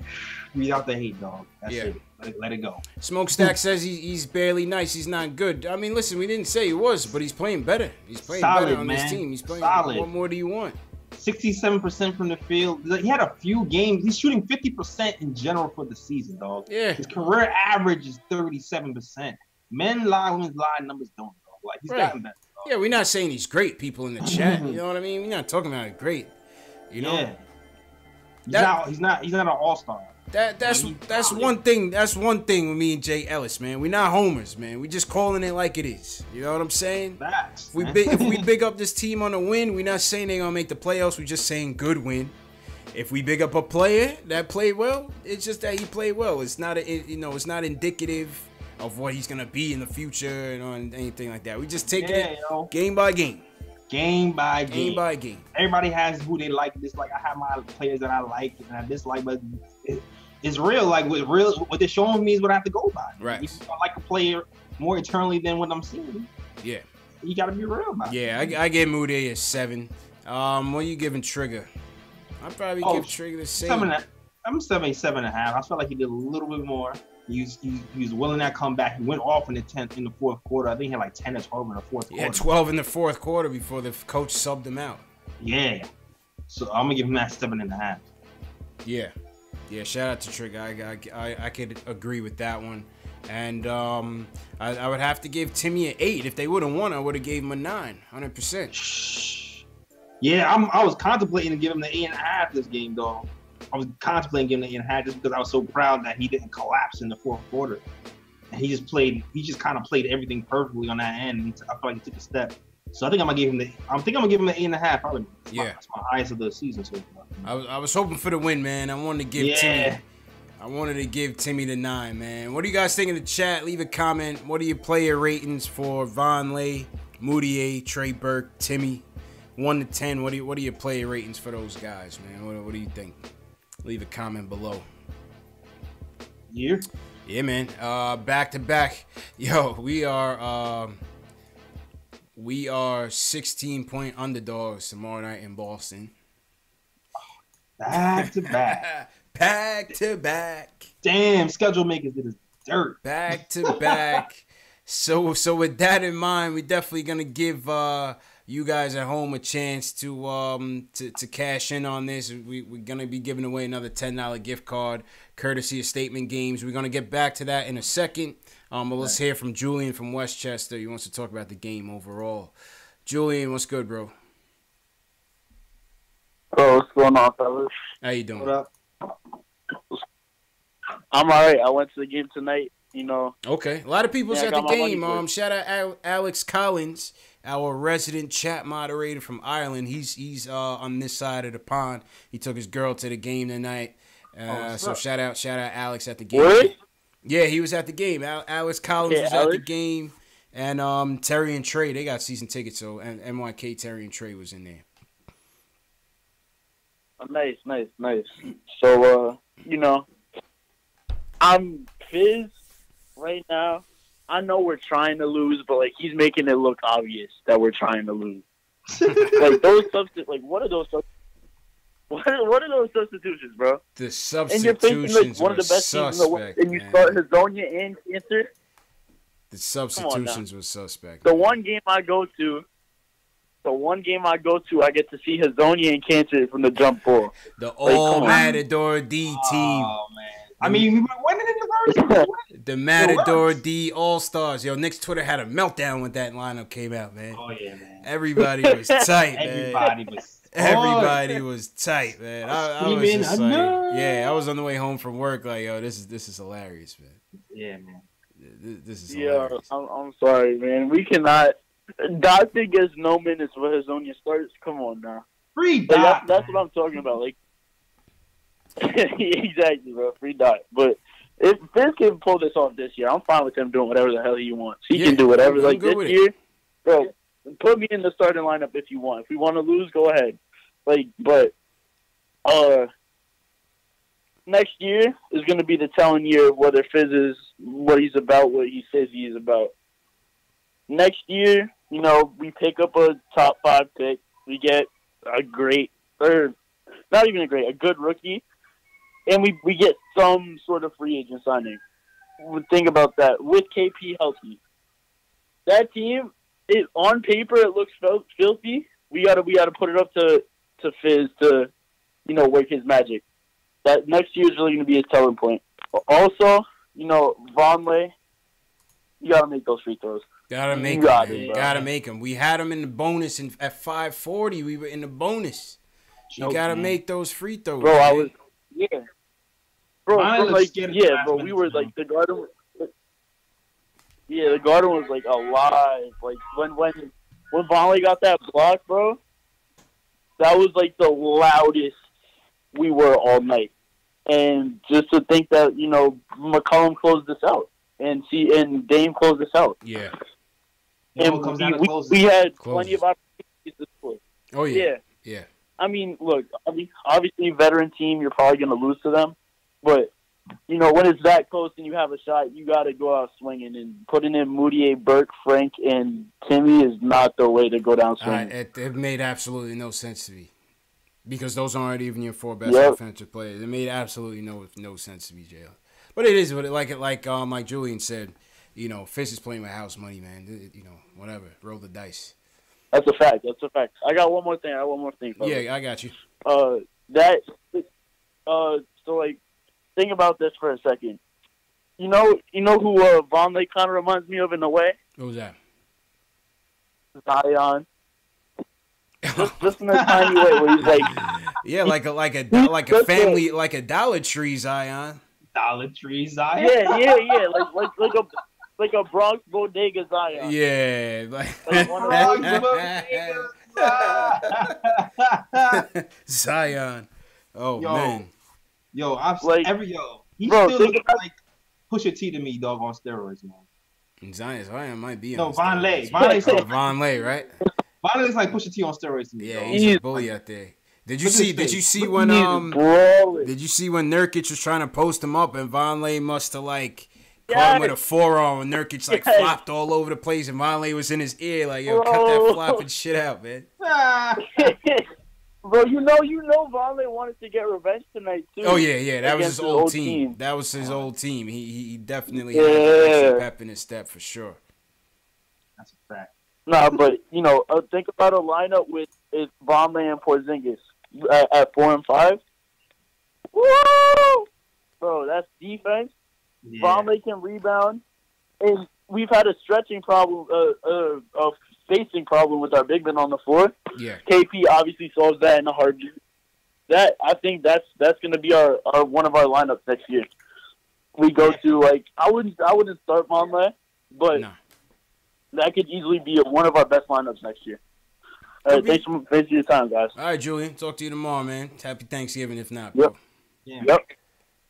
breathe out the hate, dog. That's it. Let it go. Smokestack says he's barely nice. He's not good. I mean, listen, we didn't say he was, but he's playing better. He's playing better on this team. He's playing solid. What more do you want? 67% from the field. He had a few games. He's shooting 50% in general for the season, dog. Yeah. His career average is 37%. Men lie, women's lie, numbers don't, dog. Like, he's gotten better, dog. Yeah, we're not saying he's great, people in the chat. You know what I mean? We're not talking about it great. You know? Yeah. He's not an all-star. That's one thing. That's one thing with me and Jay Ellis, man. We're not homers, man. We just calling it like it is. You know what I'm saying? Facts, if we big up this team on a win, we're not saying they're gonna make the playoffs. We're just saying good win. If we big up a player that played well, it's just that he played well. It's not it's not indicative of what he's gonna be in the future and anything like that. We just take it game by game. Game by game. Game by game. Everybody has who they like, dislike. I have my players that I like and I dislike, but it's real. Like what they're showing me is what I have to go by. Right. If I like a player more eternally than what I'm seeing. Yeah. You gotta be real about it. Yeah, I gave Moutier a 7. What are you giving Trigger? I'd probably give Trigger the same. I'm 7.5. I felt like he did a little bit more. He was willing that comeback. He went off in the fourth quarter. I think he had like 10 or 12 in the fourth quarter. Yeah, 12 in the fourth quarter before the coach subbed him out. Yeah. So I'm gonna give him that 7.5. Yeah. Yeah, shout out to Trigger. I could agree with that one. And I would have to give Timmy an 8. If they would have won, I would have gave him a 9, 100%. Yeah, I was contemplating to give him the 8.5 this game, though. I was contemplating giving him the 8.5 just because I was so proud that he didn't collapse in the fourth quarter. And he just kind of played everything perfectly on that end. I feel like he took a step. So I think I'm gonna give him the 8.5. Probably. That's my highest of the season so far. I was hoping for the win, man. I wanted to give Timmy the 9, man. What do you guys think in the chat? Leave a comment. What are your player ratings for Vonleh, Moutier, Trey Burke, Timmy? 1 to 10. What are your player ratings for those guys, man? What do you think? Leave a comment below. Yeah. Yeah, man. Back to back. Yo, we are 16-point underdogs tomorrow night in Boston. Back to back. Back to back. Damn, schedule makers did his dirt. Back to back. So with that in mind, we're definitely gonna give you guys at home a chance to cash in on this. We're gonna be giving away another $10 gift card, courtesy of Statement Games. We're gonna get back to that in a second. But let's hear from Julian from Westchester. He wants to talk about the game overall. Julian, what's good, bro? Oh, what's going on, fellas? How you doing? What up? I'm all right. I went to the game tonight, you know. Okay. A lot of people's at the game. Shout out Alex Collins, our resident chat moderator from Ireland. He's on this side of the pond. He took his girl to the game tonight. So shout out Alex at the game. What? Yeah, he was at the game. Alex Collins was at the game. And Terry and Trey, they got season tickets. So and NYK, Terry and Trey was in there. Oh, nice. So, you know, I'm Fizz right now. I know we're trying to lose, but, like, he's making it look obvious that we're trying to lose. Like, those substitutes, like, what are those substitutes? What are those substitutions, bro? The And you're facing substitutions one of were the best teams in the world, suspect, and you man. start Hazonia and Cancer. The substitutions were suspect. The man. one game I go to, I get to see Hazonia and Cancer from the jump ball. The come all on. Matador D team. Oh man. I mean, we were winning in the first. The Matador D All Stars. Yo, Knicks Twitter had a meltdown when that lineup came out, man. Oh yeah, man. Everybody was tight, man. Everybody was. Everybody was tight, man. I was Screaming, just "No!" like, yeah, I was on the way home from work, like, yo, this is hilarious, man. Yeah, man. This is Yeah, hilarious. I'm sorry, man. We cannot. Dotson gets no minutes for Hazonia starts. Come on now. Free Like, dot. that's what I'm talking about. Like, exactly, bro. Free dot. But if Fizz can pull this off this year, I'm fine with him doing whatever the hell he wants. He can do whatever. I'm Like good this with it. year, bro. Put me in the starting lineup if you want. If we want to lose, go ahead. Like, but next year is going to be the telling year of whether Fizz is what he's about, what he says he is about. Next year, you know, we pick up a top 5 pick. We get a great, or not even a good rookie, and we get some sort of free agent signing. Think about that. With KP healthy, that team, on paper, it looks filthy. We gotta put it up to Fizz to, you know, work his magic. That next year is really going to be a telling point. Also, you know, Vonleh, you got to make those free throws. Gotta make them. Gotta make them. We had them in the bonus at 540. We were in the bonus. You gotta make those free throws, bro. Man. I was, yeah, bro. Bro. We were like the Garden. Yeah, the Garden was like alive. Like when Vonleh got that block, bro, that was like the loudest we were all night. And just to think that, you know, McCollum closed this out and Dame closed this out. Yeah. And we had plenty of opportunities to score. Oh yeah. Yeah. I mean, look, obviously veteran team, you're probably going to lose to them, but you know, when it's that close and you have a shot, you got to go out swinging, and putting in Moutier, Burke, Frank, and Timmy is not the way to go down swinging. It made absolutely no sense to me. Because those aren't even your 4 best offensive players. It made absolutely no sense to me, Jalen. But it is what it like Julian said. You know, Fizz is playing with house money, man. You know, whatever. Roll the dice. That's a fact. I got one more thing. Brother. Yeah, I got you. So like, think about this for a second. You know who Vonleh kind of reminds me of in a way? Who's that? Zion. Just in a tiny way where he's like, yeah, like a family, like a Dollar Tree Zion. Dollar Tree Zion. Yeah, like a Bronx bodega Zion. Yeah, like Zion. Oh man. I've he still looks like Pusha T to me, dog, on steroids, man. Zion might be on steroids. Vonleh, right? Vonleh looks like Pusha T on steroids to me. Yeah, he's a bully out there. Did you see when Nurkic was trying to post him up and Vonleh must have like caught him with a forearm and Nurkic like flopped all over the place and Vonleh was in his ear like, yo, cut that flopping shit out, man. Bro, you know Vonleh wanted to get revenge tonight too. Oh yeah, that was his old team. That was his old team. He definitely had some pep in his step for sure. That's a fact. Nah, but you know, think about a lineup with Vonleh and Porzingis at 4 and 5. Woo! Bro, that's defense. Yeah. Vonleh can rebound, and we've had a stretching problem, a spacing problem with our big men on the floor. Yeah, KP obviously solves that in a heartbeat. I think that's going to be our one of our lineups next year. We go to like I wouldn't start Vonleh, but that could easily be one of our best lineups next year. All right, thanks for your time, guys. All right, Julian. Talk to you tomorrow, man. Happy Thanksgiving, if not, bro. Yep.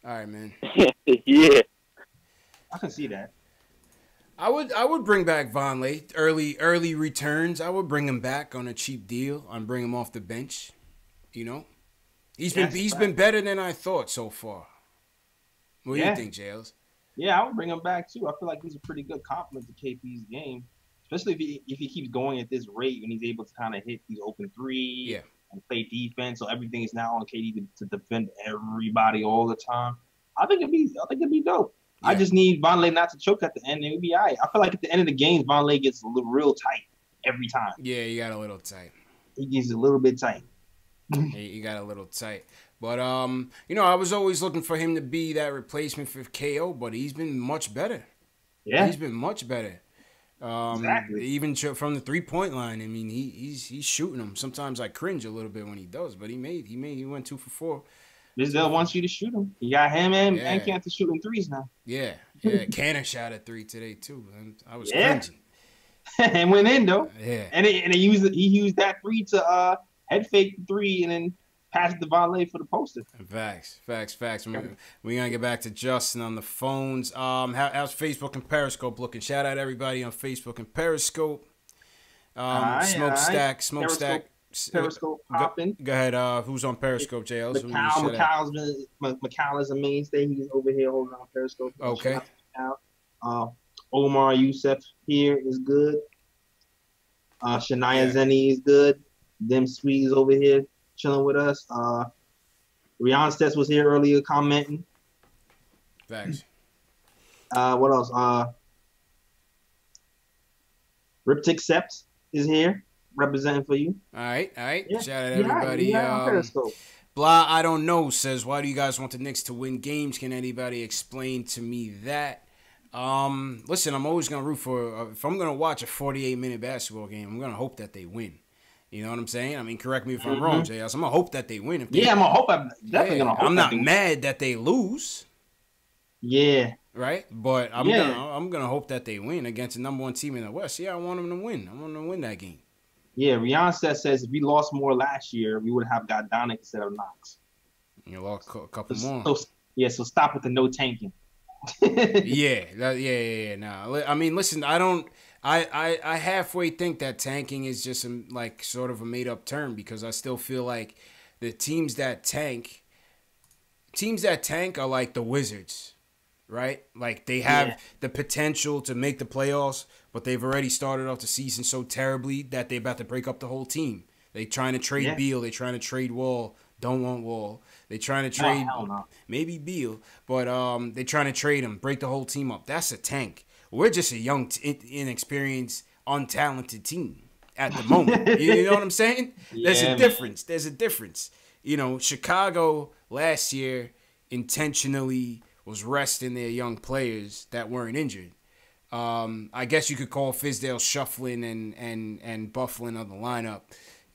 All right, man. Yeah. I can see that. I would bring back Vonleh. Early returns. I would bring him back on a cheap deal. I'd bring him off the bench. You know, he's been better than I thought so far. What do you think, Jails? Yeah, I would bring him back too. I feel like he's a pretty good compliment to KP's game, especially if he keeps going at this rate and he's able to kind of hit these open threes. Yeah. and play defense. So everything is now on KD to defend everybody all the time. I think it'd be dope. Yeah. I just need Vonleh not to choke at the end, and it'll be all right. I feel like at the end of the games, Vonleh gets a little real tight every time. Yeah, he got a little tight. He gets a little bit tight. He got a little tight. But, I was always looking for him to be that replacement for KO, but he's been much better. Yeah. He's been much better. Exactly. Even from the 3-point line, I mean, he's shooting them. Sometimes I cringe a little bit when he does, but he went 2 for 4. Bizdale wants you to shoot him. You got him and Cantor shooting threes now. Yeah. Cantor shot a 3 today too. And I was cringing. And went in though. Yeah. And he used that 3 to head fake the 3 and then pass the volley for the poster. Facts. We're gonna get back to Justin on the phones. How's Facebook and Periscope looking? Shout out everybody on Facebook and Periscope. Smokestack. Periscope popping. Go ahead. Who's on Periscope, JL? Macau is a mainstay. He's over here holding on Periscope. Okay. Omar Youssef here is good. Shania Zenny is good. Them Sweets over here chilling with us. Rihanna Stets was here earlier commenting. Thanks. What else? Riptic Sept is here representing for you. All right. Yeah. Shout out everybody. Yeah, Blah, I don't know, says, why do you guys want the Knicks to win games? Can anybody explain to me that? Listen, I'm always going to root for, if I'm going to watch a 48-minute basketball game, I'm going to hope that they win. You know what I'm saying? I mean, correct me if I'm wrong, JS. I'm going to hope that they win. I'm going to hope. I'm definitely going to hope. I'm not mad that they lose. Yeah. Right? But I'm gonna hope that they win against the number 1 team in the West. Yeah, I want them to win. I want them to win that game. Yeah, Rihanna says if we lost more last year, we would have got Donick instead of Knox. You lost a couple more. So stop with the no tanking. Yeah. Nah, I mean, listen, I halfway think that tanking is just like sort of a made up term because I still feel like the teams that tank are like the Wizards, right? Like they have the potential to make the playoffs, but they've already started off the season so terribly that they're about to break up the whole team. They trying to trade Beal, they trying to trade Wall, don't want Wall. They trying to trade maybe Beal, but they trying to trade him, break the whole team up. That's a tank. We're just a young, inexperienced, untalented team at the moment. You know what I'm saying? There's a difference. There's a difference. You know, Chicago last year intentionally was resting their young players that weren't injured. I guess you could call Fizdale shuffling and buffling of the lineup.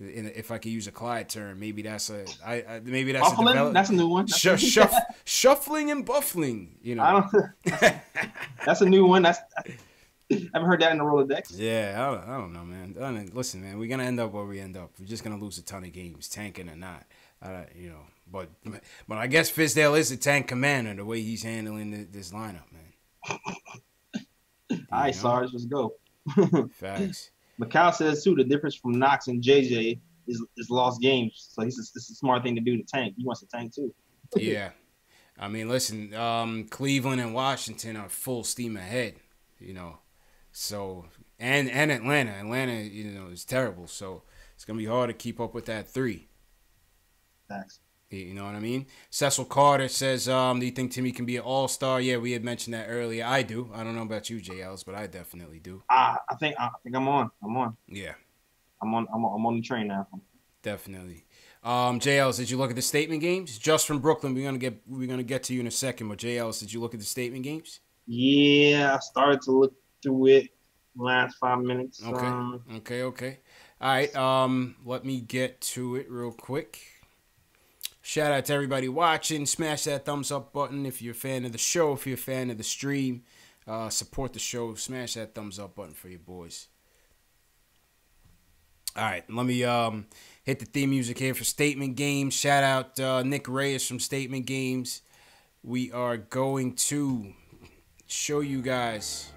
If I could use a Clyde term, maybe that's a buffling? That's a new one. Shuffling and buffling. You know, that's a new one. I haven't heard that in the Rolodex. Yeah, I don't know, man. Listen, man, we're gonna end up where we end up. We're just gonna lose a ton of games, tanking or not. But I guess Fizdale is a tank commander the way he's handling this lineup, man. All right, Sarge, let's go. Facts. Macau says too the difference from Knox and JJ is lost games. So this is a smart thing to do to tank. He wants to tank too. Yeah, I mean, listen, Cleveland and Washington are full steam ahead. You know, so and Atlanta is terrible. So it's gonna be hard to keep up with that 3. Thanks. You know what I mean? Cecil Carter says, do you think Timmy can be an all-star? Yeah, we had mentioned that earlier. I do. I don't know about you, J. Ellis, but I definitely do. I think I'm on. Yeah. I'm on the train now. Definitely. J. Ellis, did you look at the statement games? Just from Brooklyn, we're gonna get to you in a second, but J. Ellis, did you look at the statement games? Yeah, I started to look through it last 5 minutes. Okay. All right, let me get to it real quick. Shout out to everybody watching. Smash that thumbs up button if you're a fan of the show. If you're a fan of the stream, support the show. Smash that thumbs up button for your boys. All right, let me hit the theme music here for Statement Games. Shout out Nick Reyes from Statement Games. We are going to show you guys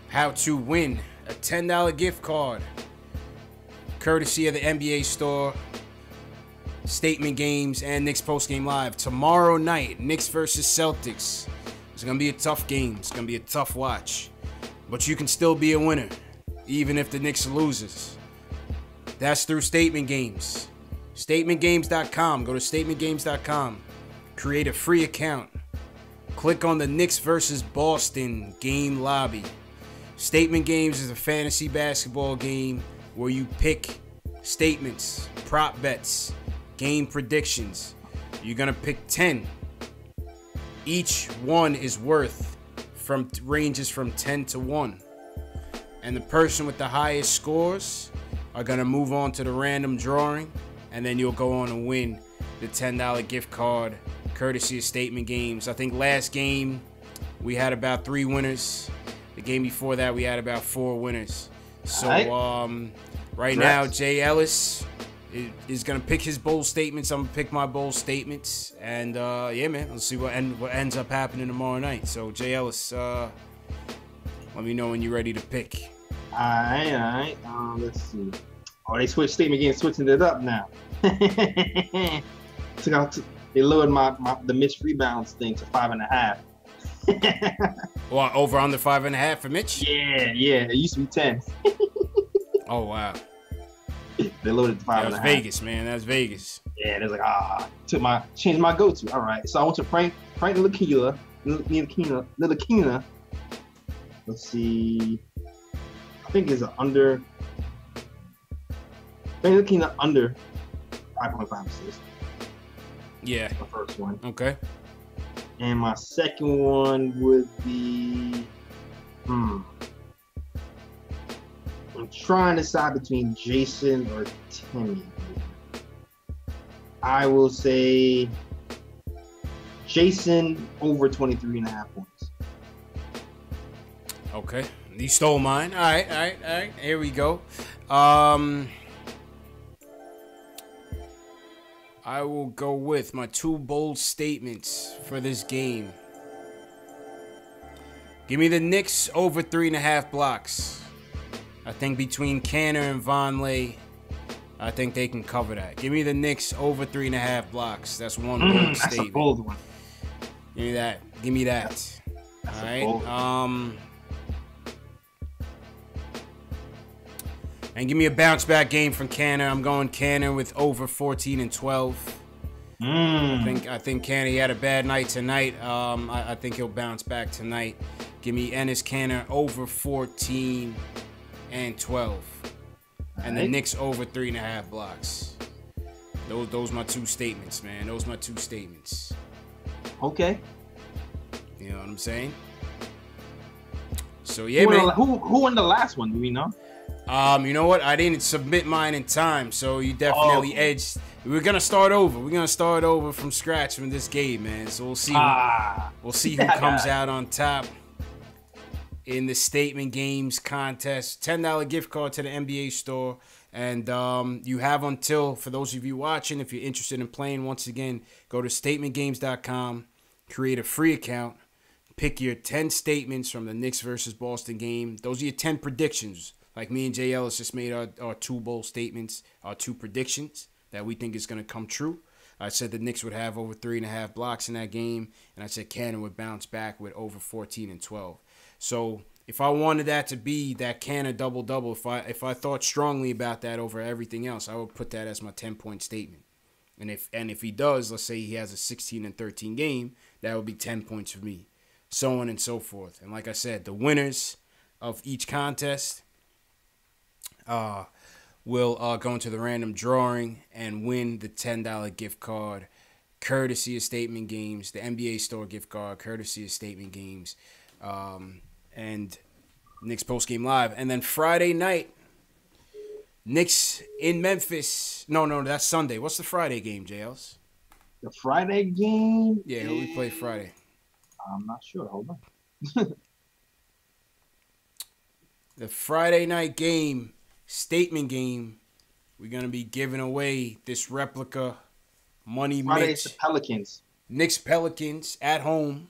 how to win a $10 gift card courtesy of the NBA store, Statement Games, and Knicks Postgame Live. Tomorrow night, Knicks versus Celtics. It's going to be a tough game. It's going to be a tough watch. But you can still be a winner, even if the Knicks loses. That's through Statement Games. StatementGames.com. Go to StatementGames.com. Create a free account. Click on the Knicks versus Boston game lobby. Statement Games is a fantasy basketball game where you pick statements, prop bets, game predictions. You're going to pick 10. Each one is worth ranges from 10 to 1. And the person with the highest scores are going to move on to the random drawing, and then you'll go on and win the $10 gift card courtesy of Statement Games. I think last game we had about 3 winners. The game before that we had about 4 winners. So right now Jay Ellis is gonna pick his bold statements. I'm gonna pick my bold statements, and yeah, man, let's see what ends up happening tomorrow night. So Jay Ellis, let me know when you're ready to pick. All right. Let's see. Oh, they switched Statement Games, switching it up now. They lowered the missed rebounds thing to 5.5. Well, over under 5.5 for Mitch? Yeah. It used to be 10. Oh wow. They loaded it to 5.5. That's Vegas, man. That's Vegas. Yeah, they're like, changed my go-to. All right. So I went to Frank Ntilikina. Let's see. I think it's an under. Frank Ntilikina under 5.5 assists. Yeah. My first one. Okay. And my second one would be, I'm trying to decide between Jason or Timmy. I will say Jason over 23.5 points. Okay. You stole mine. All right. Here we go. I will go with my 2 bold statements for this game. Give me the Knicks over 3.5 blocks. I think between Canner and Vonleh, I think they can cover that. Give me the Knicks over 3.5 blocks. That's one bold that's statement. A bold one. Give me that. That's all right. And give me a bounce back game from Canner. I'm going Canner with over 14 and 12. I think Canner, he had a bad night tonight. I think he'll bounce back tonight. Give me Enes Canner over 14 and 12. And the Knicks over 3.5 blocks. Those my 2 statements, man. Those my 2 statements. Okay. You know what I'm saying? So yeah, man. Who won the last one? Do we know? You know what? I didn't submit mine in time, so you definitely edged. We're gonna start over. We're gonna start over from scratch from this game, man. So we'll see. We'll see who comes out on top in the Statement Games contest. $10 gift card to the NBA store, and you have until, for those of you watching, if you're interested in playing, once again, go to StatementGames.com, create a free account, pick your 10 statements from the Knicks versus Boston game. Those are your 10 predictions. Like me and Jay Ellis just made our 2 bold statements, our 2 predictions that we think is going to come true. I said the Knicks would have over 3.5 blocks in that game, and I said Cannon would bounce back with over 14 and 12. So if I wanted that to be that Cannon double-double, if I thought strongly about that over everything else, I would put that as my 10-point statement. And if he does, let's say he has a 16 and 13 game, that would be 10 points for me, so on and so forth. And like I said, the winners of each contest will go into the random drawing and win the $10 gift card courtesy of Statement Games, the NBA store gift card courtesy of Statement Games, and Knicks postgame live. And then Friday night, Knicks in Memphis. No, that's Sunday. What's the Friday game, JLs? The Friday game? Yeah, who we play Friday? I'm not sure. Hold on. The Friday night game, Statement Game, we're going to be giving away this replica Money Friday's Mitch. the Pelicans. Knicks Pelicans at home.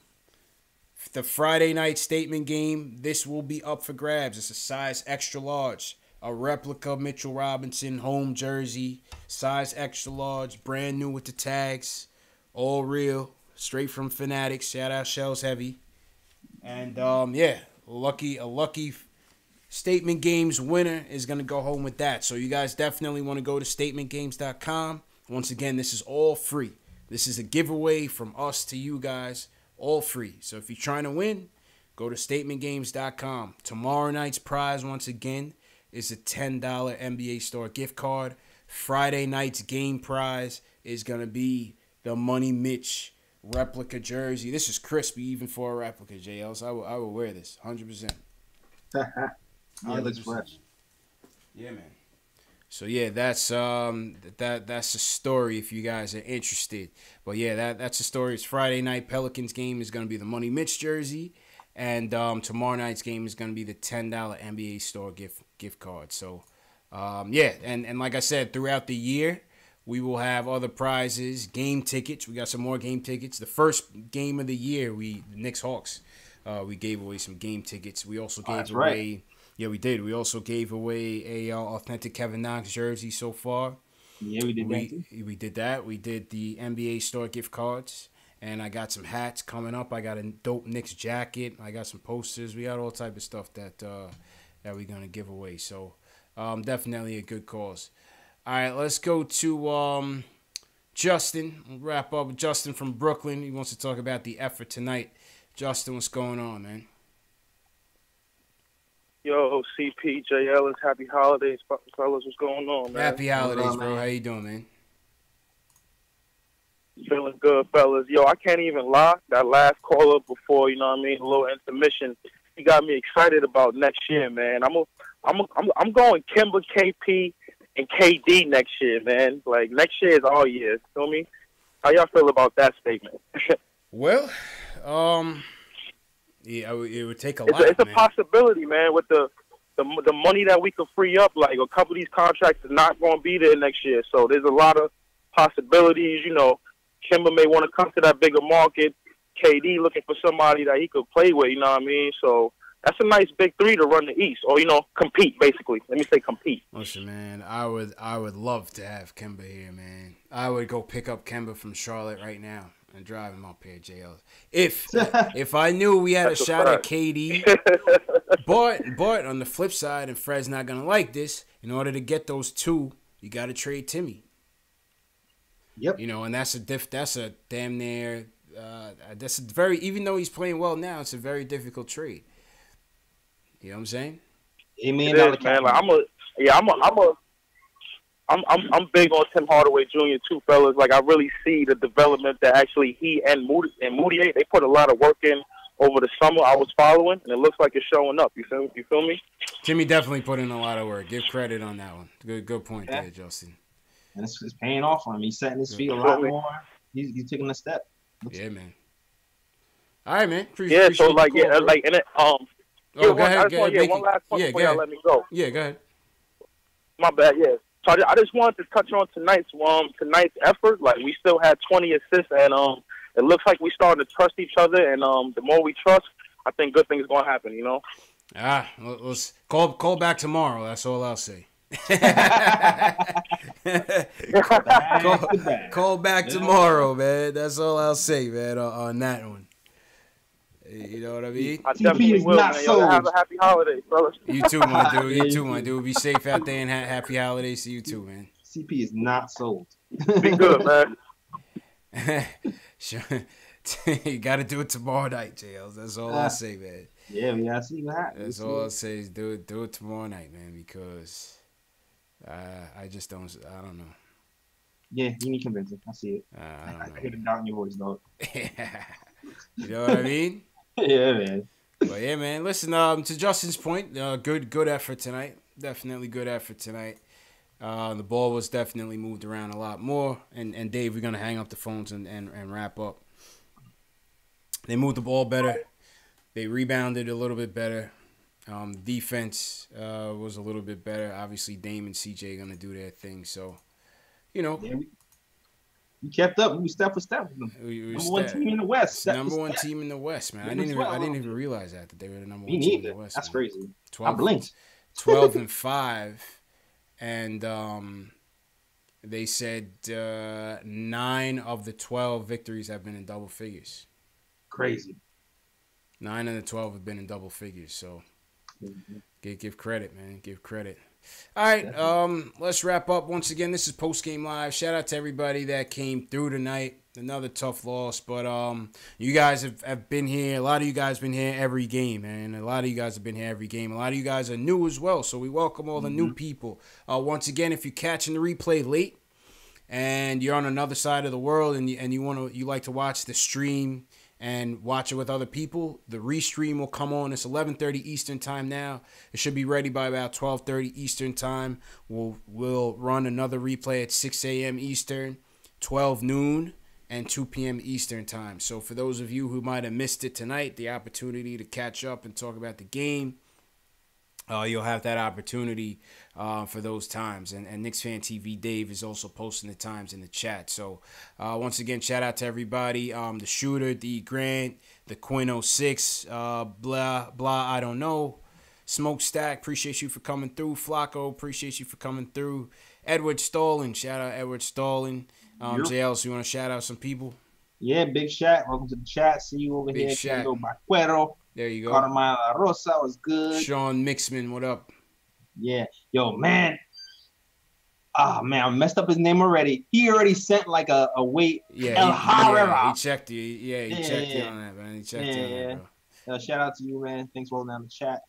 The Friday night Statement Game, this will be up for grabs. It's a size extra large. A replica Mitchell Robinson home jersey. Size extra large. Brand new with the tags. All real. Straight from Fanatics. Shout out Shells Heavy. And yeah, a lucky Statement Games winner is going to go home with that. So you guys definitely want to go to statementgames.com. Once again, this is all free. This is a giveaway from us to you guys, all free. So if you're trying to win, go to statementgames.com. Tomorrow night's prize, once again, is a $10 NBA Store gift card. Friday night's game prize is going to be the Money Mitch replica jersey. This is crispy even for a replica, JL. So I will wear this 100%. Yeah, it looks fresh. Yeah, man. So yeah, that's that's the story if you guys are interested. But yeah, that's the story. It's Friday night. Pelicans game is gonna be the Money Mitch jersey, and tomorrow night's game is gonna be the $10 NBA Store gift card. So yeah, and like I said, throughout the year we will have other prizes, game tickets. We got some more game tickets. The first game of the year, the Knicks Hawks, we gave away some game tickets. We also gave away. Right. Yeah, we did. We also gave away a authentic Kevin Knox jersey so far. Yeah, we did that too. We did that. We did the NBA Store gift cards. And I got some hats coming up. I got a dope Knicks jacket. I got some posters. We got all type of stuff that we're going to give away. So definitely a good cause. All right, let's go to Justin. We'll wrap up with Justin from Brooklyn. He wants to talk about the effort tonight. Justin, what's going on, man? Yo, CP, J. Ellis, happy holidays, fellas. What's going on, man? Happy holidays, bro. How you doing, man? Feeling good, fellas. Yo, I can't even lie. That last caller before, you know what I mean, a little intermission, he got me excited about next year, man. I'm going Kimber, KP, and KD next year, man. Like, next year is all year. You feel me? How y'all feel about that statement? Well, yeah, it would take a lot. It's a possibility, man. With the money that we could free up, like a couple of these contracts is not going to be there next year. So there's a lot of possibilities. You know, Kimber may want to come to that bigger market. KD looking for somebody that he could play with. You know what I mean? So that's a nice big three to run the East, or compete. Basically, let me say compete. Listen, man, I would love to have Kemba here, man. I would go pick up Kemba from Charlotte right now and drive him up here, JL. If I knew we had a shot at KD, but on the flip side, and Fred's not gonna like this, in order to get those two, you got to trade Timmy. Yep. And that's a damn near that's a very, even though he's playing well now, it's a very difficult trade. You know what I'm saying? $8 million, man. Like, I'm big on Tim Hardaway Jr. too, fellas. Like, I really see the development that actually he and Moutier, they put a lot of work in over the summer. I was following, and it looks like it's showing up. You feel me? Timmy definitely put in a lot of work. Give credit on that one. Good point there, Justin. And it's paying off for him. He's setting his feet a lot more. He's taking a step. Yeah, man. All right, man. Appreciate so like, call, yeah, like, and it, go ahead. One last point before y'all let me go. Yeah, go ahead. My bad, yeah. So I just wanted to touch on tonight's effort. Like, we still had 20 assists, and it looks like we starting to trust each other. And the more we trust, I think good things gonna happen. Let's call back tomorrow. That's all I'll say. call back tomorrow, man. That's all I'll say, man. On that one. You know what I mean? I definitely will, man. Have a happy holiday, fellas. You too, my dude. You too, my dude. Be safe out there and happy holidays to you too, man. CP is not sold. Be good, man. Sure. You got to do it tomorrow night, JLs. That's all I'll say, man. Yeah, we got to see what happens. That's all I'll say is do it tomorrow night, man, because I don't know. Yeah, you need convincing. I see it. I don't know. I hear the doubt in your voice, dog. You know what I mean? Yeah, man. But yeah, man. Listen, to Justin's point, good effort tonight. Definitely good effort tonight. The ball was definitely moved around a lot more. And Dave, we're gonna hang up the phones and wrap up. They moved the ball better. They rebounded a little bit better. Defense was a little bit better. Obviously, Dame and CJ are gonna do their thing. So, Yeah, we kept up. We step for step. Number one team in the West. Number one team in the West, man. I didn't even realize that they were the number one team in the West. That's crazy. 12, I blinked. 12-5, and they said 9 of the 12 victories have been in double figures. Crazy. 9 of the 12 have been in double figures. So, Give credit, man. Give credit. All right, let's wrap up. Once again, this is Post Game Live. Shout out to everybody that came through tonight. Another tough loss, but you guys have been here. A lot of you guys been here every game, man. A lot of you guys have been here every game. A lot of you guys are new as well, so we welcome all the new people. Once again, if you're catching the replay late and you're on another side of the world and you like to watch the stream and watch it with other people, the restream will come on. It's 11:30 Eastern time now. It should be ready by about 12:30 Eastern time. We'll run another replay at 6 a.m. Eastern, 12 noon, and 2 p.m. Eastern time. So for those of you who might have missed it tonight, the opportunity to catch up and talk about the game, you'll have that opportunity for those times. And Knicks Fan TV Dave is also posting the times in the chat. So once again, shout out to everybody. The Shooter, the Grant, the Quinn 06, blah, I don't know. Smokestack, appreciate you for coming through. Flacco, appreciate you for coming through. Edward Stollen, shout out Edward Stollen. JL, so you want to shout out some people? Yeah, big shout. Welcome to the chat. See you over big here. Shout. Bacuero. There you go. Carmine La Rosa was good. Sean Mixman, what up? Yeah. Yo, man. Ah, man, I messed up his name already. He already sent like a weight. Yeah, he checked you. Yeah, he checked you on that, man. He checked you on that, bro. Shout out to you, man. Thanks for holding down the chat.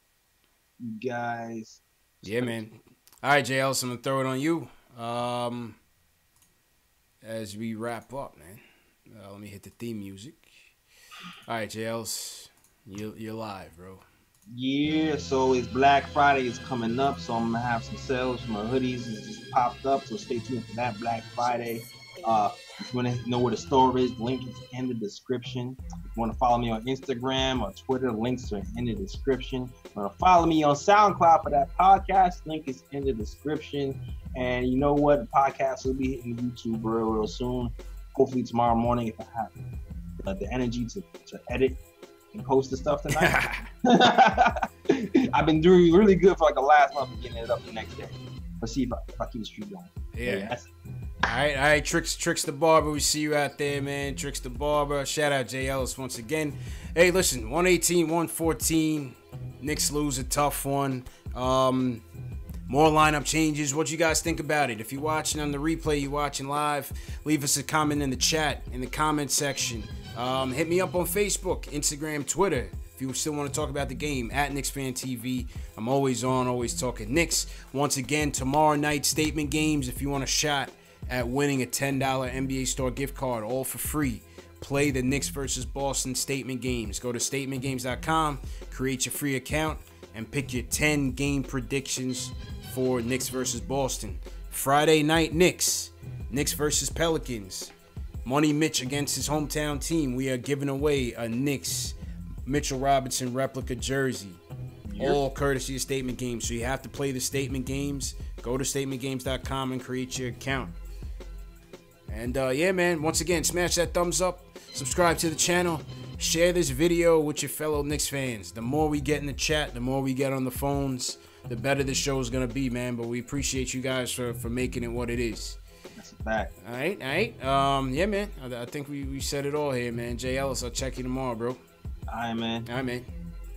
You guys. Yeah, man. All right, JL, so I'm going to throw it on you. As we wrap up, man. Let me hit the theme music. All right, JL's, you're live, bro. Yeah, so it's Black Friday is coming up, so I'm gonna have some sales for my hoodies. It just popped up, so stay tuned for that Black Friday. If you want to know where the store is, the link is in the description. If you want to follow me on Instagram or Twitter, links are in the description. If you want to follow me on SoundCloud for that podcast, link is in the description. And you know what? The podcast will be hitting YouTube real soon. Hopefully tomorrow morning if I have the energy to edit and post the stuff tonight. I've been doing really good for like the last month of getting it up the next day. Let's see if I keep the streak going. Yeah. All right, Tricks the Barber. We see you out there, man. Tricks the Barber. Shout out Jay Ellis once again. Hey, listen, 118, 114. Knicks lose a tough one. More lineup changes. What you guys think about it? If you're watching on the replay, you're watching live, leave us a comment in the chat, in the comment section. Hit me up on Facebook, Instagram, Twitter. If you still want to talk about the game, at Knicks Fan TV. I'm always on, always talking Knicks. Once again, tomorrow night, statement games. If you want a shot at winning a $10 NBA Store gift card, all for free, play the Knicks versus Boston statement games. Go to statementgames.com, create your free account, and pick your 10 game predictions for Knicks versus Boston. Friday night, Knicks versus Pelicans. Money Mitch against his hometown team. We are giving away a Knicks Mitchell Robinson replica jersey. All courtesy of Statement Games. So you have to play the Statement Games. Go to statementgames.com and create your account. And yeah, man, once again, smash that thumbs up. Subscribe to the channel. Share this video with your fellow Knicks fans. The more we get in the chat, the more we get on the phones, the better the show is going to be, man. But we appreciate you guys for making it what it is. That's a fact. All right. Yeah, man. I think we said it all here, man. Jay Ellis, I'll check you tomorrow, bro. All right, man.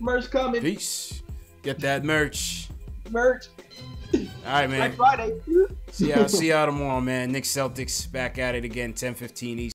Merch coming. Peace. Get that merch. All right, man. Black Friday. See y'all tomorrow, man. Knicks Celtics back at it again, 10:15 East.